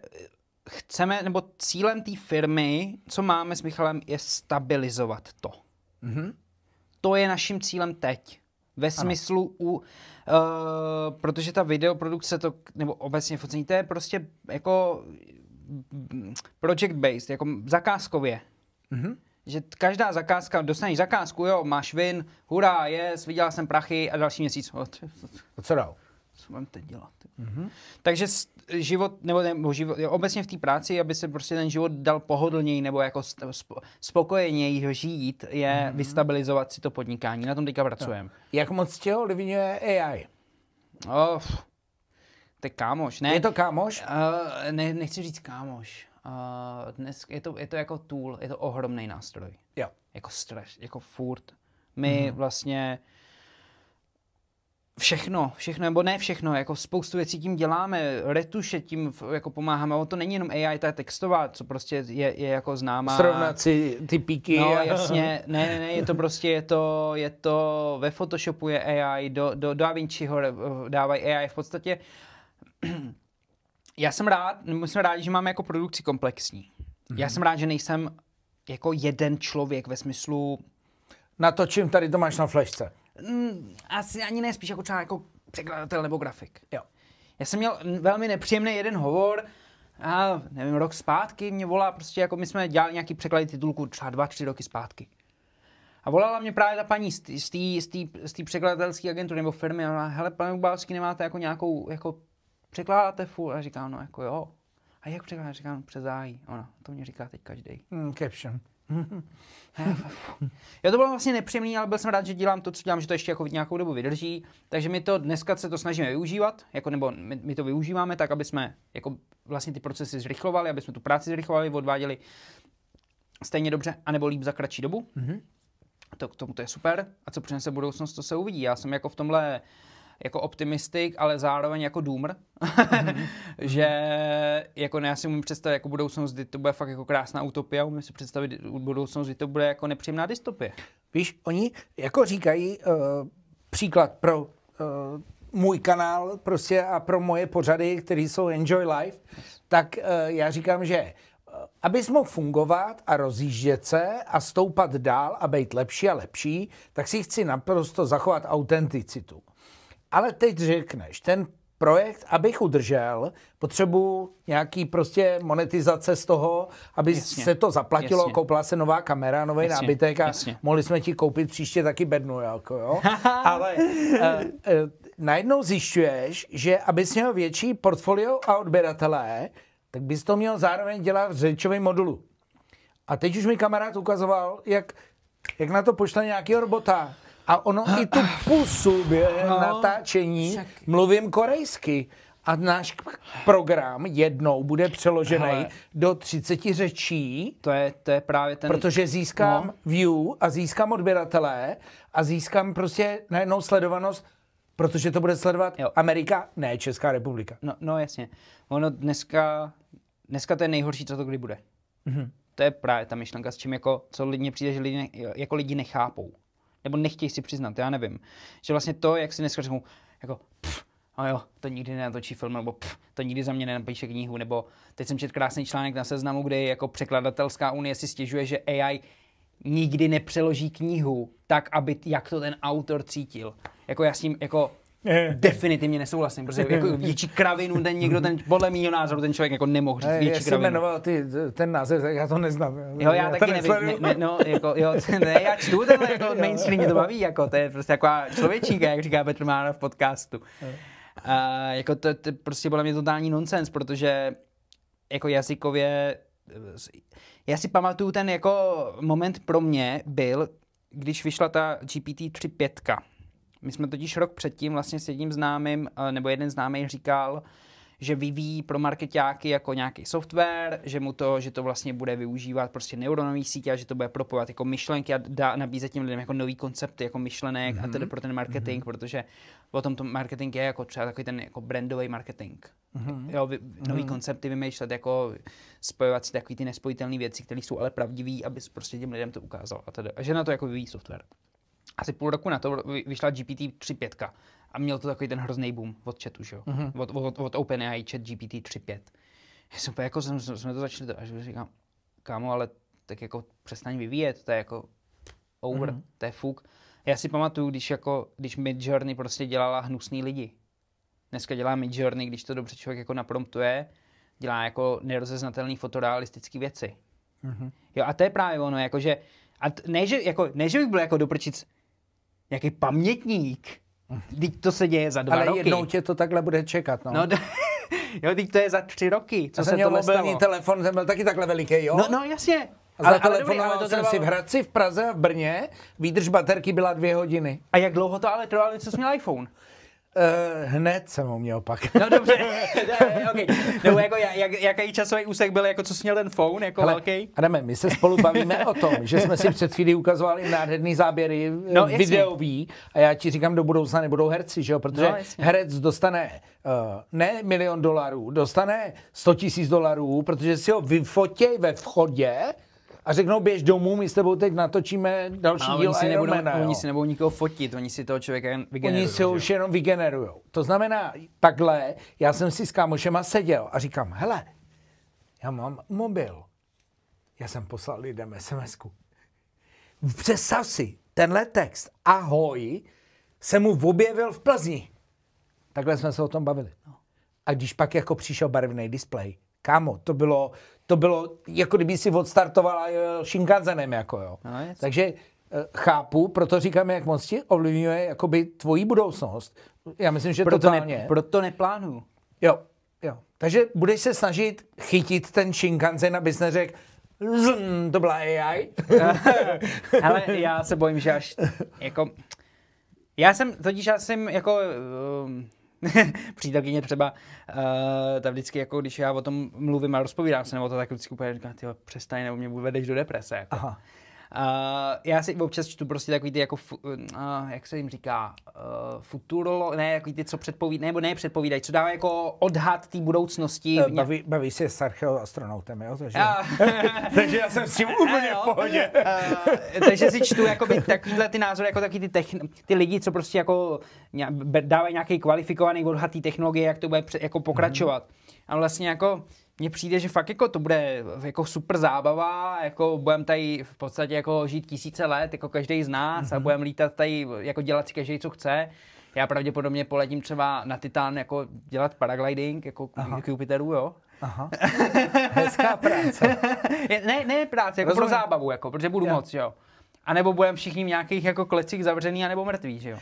chceme, nebo cílem té firmy, co máme s Michalem, je stabilizovat to. To je naším cílem teď. Ve smyslu, protože ta videoprodukce, nebo obecně focení, to je prostě jako project based, jako zakázkově. Že každá zakázka, dostaneš zakázku, jo, máš win, hurá, yes, vydělal jsem prachy a další měsíc. Co dál? Co mám teď dělat? Takže život, nebo život, obecně v té práci, aby se prostě ten život dal pohodlněji nebo jako spokojeněji ho žít, je vystabilizovat si to podnikání. Na tom teďka pracujeme. Jak moc tě ovlivňuje AI? To je kámoš, ne? Je to kámoš? Nechci říct kámoš. Dnes je to jako tool, je to ohromný nástroj. Jo. Jako stres, jako furt. My vlastně všechno, nebo ne všechno, jako spoustu věcí tím děláme, retuše tím jako pomáháme, ale to není jenom AI, ta textová, co prostě je jako známá. Srovnat si ty píky. No jasně, ne, je to prostě, je to ve Photoshopu je AI, do DaVinciho dávají AI v podstatě. My jsme rádi, že máme jako produkci komplexní. Já jsem rád, že nejsem jako jeden člověk ve smyslu... Natočím, tady to máš na flešce. Asi ani ne, spíš jako třeba jako překladatel nebo grafik. Jo. Já jsem měl velmi nepříjemný jeden hovor, a nevím, rok zpátky mě volá, prostě jako my jsme dělali nějaký překlady titulku třeba 2-3 roky zpátky. A volala mě právě ta paní z té překladatelské agentury nebo firmy a hele, pane Ubalský, nemáte jako nějakou, jako překládáte furt? A říkám, no jako jo. A jak překládáte? Říkám, přes AI. Ona, to mě říká teď každej. Caption. Jo, to bylo vlastně nepříjemný, ale byl jsem rád, že dělám to, co dělám, že to ještě jako nějakou dobu vydrží. Takže my to dneska se to snažíme využívat, jako, nebo my to využíváme tak, aby jsme jako vlastně ty procesy zrychlovali, aby jsme tu práci zrychlovali, odváděli stejně dobře, anebo líp za kratší dobu. K tomu to je super. A co přinese budoucnost, to se uvidí. Já jsem jako v tomhle jako optimistik, ale zároveň jako doomer, že jako já si umím představit jako budoucnost, kdy to bude fakt jako krásná utopie, umím si představit budoucnost, kdy to bude jako nepříjemná dystopie. Víš, oni jako říkají příklad pro můj kanál prostě a pro moje pořady, které jsou Enjoy Life, tak já říkám, že abys mohl fungovat a rozjíždět se a stoupat dál a být lepší a lepší, tak si chci naprosto zachovat autenticitu. Ale teď řekneš, ten projekt, abych udržel, potřebuji nějaký prostě monetizace z toho, aby se to zaplatilo, koupila se nová kamera, nový nábytek a mohli jsme ti koupit příště taky bednu, jako jo. Ale najednou zjišťuješ, že abys měl větší portfolio a odběratelé, tak bys to měl zároveň dělat v řečovém modulu. A teď už mi kamarád ukazoval, jak na to pošle nějakýho robota. A ono i tu pusu během natáčení mluvím korejsky. a náš program jednou bude přeložený Hele. do 30 řečí, To je právě ten... protože získám view a získám odběratele a získám prostě najednou sledovanost, protože to bude sledovat Amerika, ne Česká republika. No jasně. Ono dneska to je nejhorší, co to kdy bude. Mhm. To je právě ta myšlenka, s čím jako, co lidi přijde, že lidi nechápou. Nebo nechtějí si přiznat, já nevím. Že vlastně to, jak si dneska řeknou, jako a jo, to nikdy nenatočí film, nebo to nikdy za mě nenapíše knihu, nebo teď jsem četl krásný článek na Seznamu, kde jako překladatelská unie si stěžuje, že AI nikdy nepřeloží knihu tak, aby jak to ten autor cítil. Jako já s tím jako definitivně nesouhlasím, protože jako větší kravinu, podle mýho názoru ten člověk jako nemohl říct větší kravinu. Jmenoval ten název, já to neznám. Jo, já taky nevím, já čtu tenhle jako mainstream, mě to baví, jako to je prostě taková člověčíka, jak říká Petr Mára v podcastu. Jako to prostě podle mě totální nonsens, protože jako jazykově, já si pamatuju ten jako moment pro mě byl, když vyšla ta GPT-3 5. My jsme totiž rok předtím vlastně s jedním známým, nebo jeden známý říkal, že vyvíjí pro markeťáky jako nějaký software, že to vlastně bude využívat prostě neuronové sítě a že to bude propojovat jako myšlenky a nabízet těm lidem jako nový koncepty jako myšlenek a tedy pro ten marketing, protože o tom marketing je jako třeba takový ten jako brandový marketing. Jo, nový koncepty vymýšlet, jako spojovat si takový ty nespojitelné věci, které jsou ale pravdivý, aby prostě těm lidem to ukázal a že na to jako vyvíjí software. Asi půl roku na to vyšla GPT-3 5 a měl to takový ten hrozný boom od chatu, že jo? Od OpenAI chat GPT-3 5. Já jsem jako jsme to začali, až říkám, kámo, ale tak jako přestaň vyvíjet, to je jako over, to je fuk. Já si pamatuju, když Midjourney prostě dělala hnusný lidi. Dneska dělá Midjourney, když to dobře člověk jako napromptuje, dělá jako nerozeznatelný fotorealistický věci. Jo, a to je právě ono, jakože, ne, že bych byl jako doprčic nějaký pamětník, teď to se děje za 2 roky. Ale jednou tě to takhle bude čekat, no. Jo, teď to je za 3 roky, co já se jsem tohle mobilní stalo. telefon, jsem byl taky takhle veliký, jo? No jasně. A zatelefonoval jsem si v Hradci, v Praze a v Brně, výdrž baterky byla 2 hodiny. A jak dlouho to ale trvalo, co jsi měl iPhone? Hned jsem ho měl pak. No dobře, okay. Nebo jako jaký časový úsek byl, jako co jsi měl ten phone, jako velký? Adame, my se spolu bavíme o tom, že jsme si před chvílí ukazovali nádherný záběry videový a já ti říkám, do budoucna nebudou herci, že jo? Protože herec dostane ne $1 milion, dostane $100,000, protože si ho vyfotěj ve vchodě a řeknou, běž domů, my s tebou teď natočíme další díl Ironmana. Oni si nebudou nikoho fotit, oni si toho člověka jen vygenerujou. Oni si ho už jenom vygenerujou. To znamená, takhle, já jsem si s kámošema seděl a říkám, hele, já mám mobil. Já jsem poslal lidem SMS-ku. Představ si, tenhle text, ahoj, se mu objevil v Plzni. Takhle jsme se o tom bavili. A když pak jako přišel barevný displej, kámo, to bylo jako kdyby si odstartovala Shinkansenem, jako jo. No, takže chápu, proto říkám, jak moc ti ovlivňuje jakoby tvoji budoucnost. Já myslím, že totálně. Proto neplánuju. Jo. Takže budeš se snažit chytit ten Shinkansen, abys neřekl, to byla AI. Ale já se bojím, že až jako... Já jsem jako... přítelkyně třeba, ta vždycky, jako když já o tom mluvím a rozpovídám se, nebo to tak vždycky úplně říká, tyjo, přestaň, nebo mě vedeš do deprese. Jako. Aha. Já si občas čtu prostě takový ty, jako, jak se jim říká, futurolo, ne, takový ty, co předpovídají, nebo ne předpovídají, co dávají jako odhad té budoucnosti. Baví se s archeoastronautem, jo? Takže já jsem s tím úplně v pohodě. Takže si čtu jakoby, takovýhle ty názory, jako taky ty lidi, co prostě jako dávají nějaký kvalifikovaný odhad té technologie, jak to bude jako pokračovat. A vlastně jako mně přijde, že fakt jako to bude jako super zábava, jako budeme tady v podstatě jako žít 1000 let, jako každý z nás a budeme lítat tady, jako dělat si každý, co chce. Já pravděpodobně poletím třeba na Titán jako dělat paragliding, jako k Jupiteru, jo. Aha. Hezká práce. ne práce, jako pro zábavu, jako, protože budu moc, jo. A nebo budeme všichni v nějakých jako klecích zavřený, anebo mrtví, že jo?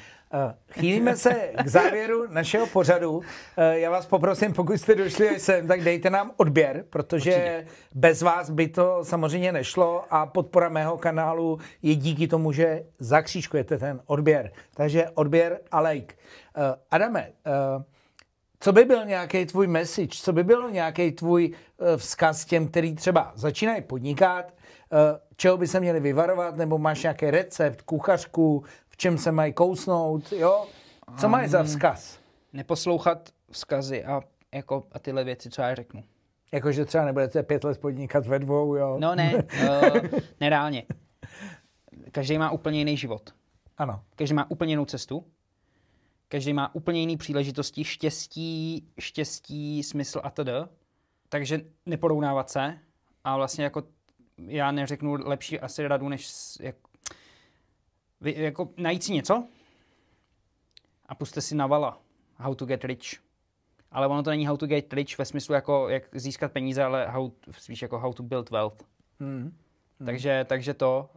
Chýlíme se k závěru našeho pořadu. Já vás poprosím, pokud jste došli sem, tak dejte nám odběr, protože bez vás by to samozřejmě nešlo a podpora mého kanálu je díky tomu, že zakřížkujete ten odběr. Takže odběr a like. Adame, Co by byl nějaký tvůj message, co by bylo nějaký tvůj vzkaz těm, který třeba začínají podnikat, čeho by se měli vyvarovat, nebo máš nějaký recept, kuchařku, v čem se mají kousnout, jo? Co máš za vzkaz? Neposlouchat vzkazy a tyhle věci, co já řeknu. Jakože třeba nebudete 5 let podnikat ve dvou, jo? No ne, nereálně. Každý má úplně jiný život. Ano. Každý má úplně jinou cestu. Každý má úplně jiný příležitosti, štěstí, smysl a td. Takže neporovnávat se. A vlastně jako já neřeknu lepší asi radu, než jako najít si něco a puste si na vala How to get rich. Ale ono to není how to get rich ve smyslu jako jak získat peníze, ale spíš jako how to build wealth. Takže to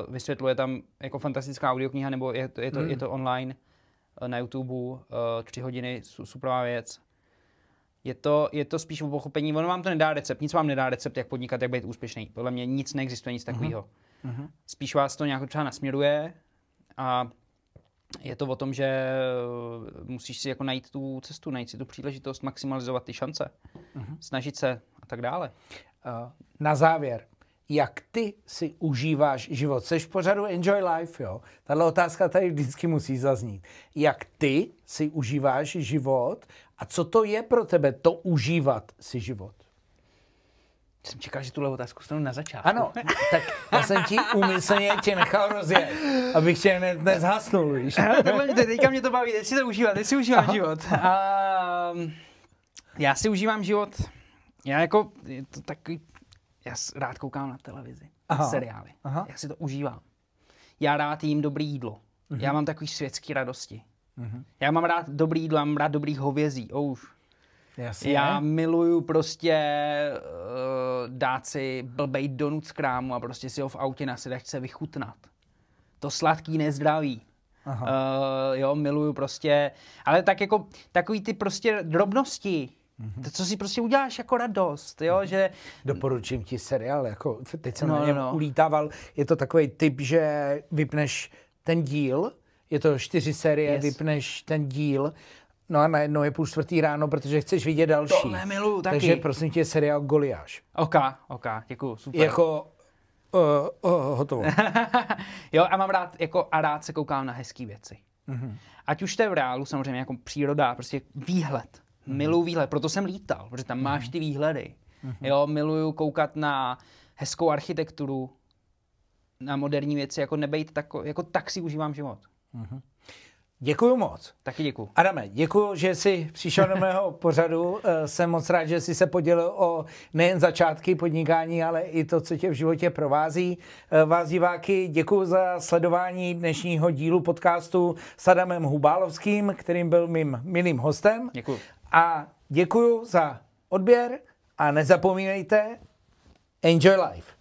vysvětluje tam jako fantastická audiokniha, nebo je to online na YouTube, 3 hodiny, superová věc. Je to spíš o pochopení, ono vám to nedá recept, nic vám nedá recept, jak podnikat, jak být úspěšný. Podle mě nic neexistuje, nic takového. Spíš vás to nějak třeba nasměruje a je to o tom, že musíš si jako najít tu cestu, najít si tu příležitost, maximalizovat ty šance, snažit se a tak dále. Na závěr, jak ty si užíváš život? Seš v pořadu Enjoy Life, jo? Tahle otázka tady vždycky musí zaznít. Jak ty si užíváš život a co to je pro tebe to užívat si život? Jsem čekal, že tuhle otázku stanu na začátku. Ano, tak já jsem ti úmyslně tě nechal rozjet, abych tě nezhasnul, víš? Teďka mě to baví, teď si to užívat, teď si užívám život. Já si užívám život, já jako, je to takový, já rád koukám na televizi, seriály, já si to užívám. Já rád jím dobrý jídlo, já mám takový světský radosti. Já mám rád dobrý jídlo, já mám rád dobrý hovězí, Jasně. Já miluju prostě dát si blbej donut z krámu a prostě si ho v autě na sedačce vychutnat. To sladký nezdravý. Jo, miluju prostě, ale tak jako takový ty prostě drobnosti. To, co si prostě uděláš jako radost, jo, že... Doporučím ti seriál, jako teď jsem na něm ulítával, je to takový typ, že vypneš ten díl, je to 4 série, vypneš ten díl, no a najednou je 3:30 ráno, protože chceš vidět další. To nemiluju taky. Takže prosím tě, seriál Goliáš. OK, děkuju, super. Jako, hotovo. Jo, a mám rád, jako, a rád se koukám na hezký věci. Ať už to je v reálu, samozřejmě jako příroda, prostě výhled. Miluju výhled, proto jsem lítal, protože tam máš ty výhledy. Jo, miluju koukat na hezkou architekturu, na moderní věci, jako nebejt jako tak si užívám život. Děkuju moc. Taky děkuju. Adame, děkuju, že jsi přišel do mého pořadu. Jsem moc rád, že jsi se podělil o nejen začátky podnikání, ale i to, co tě v životě provází. Vás diváky děkuju za sledování dnešního dílu podcastu s Adamem Hubálovským, kterým byl mým milým hostem. Děkuju. A děkuju za odběr a nezapomínejte, enjoy life.